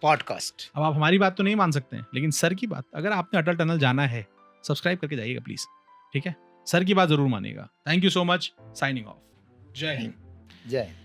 podcast. अब आप हमारी बात तो नहीं मान सकते हैं, लेकिन सर की बात, अगर आपने अटल टनल जाना है सब्सक्राइब करके जाइएगा प्लीज, ठीक है? सर की बात जरूर मानिएगा। Thank you so much, signing off. जय हिंद। जय हिंद।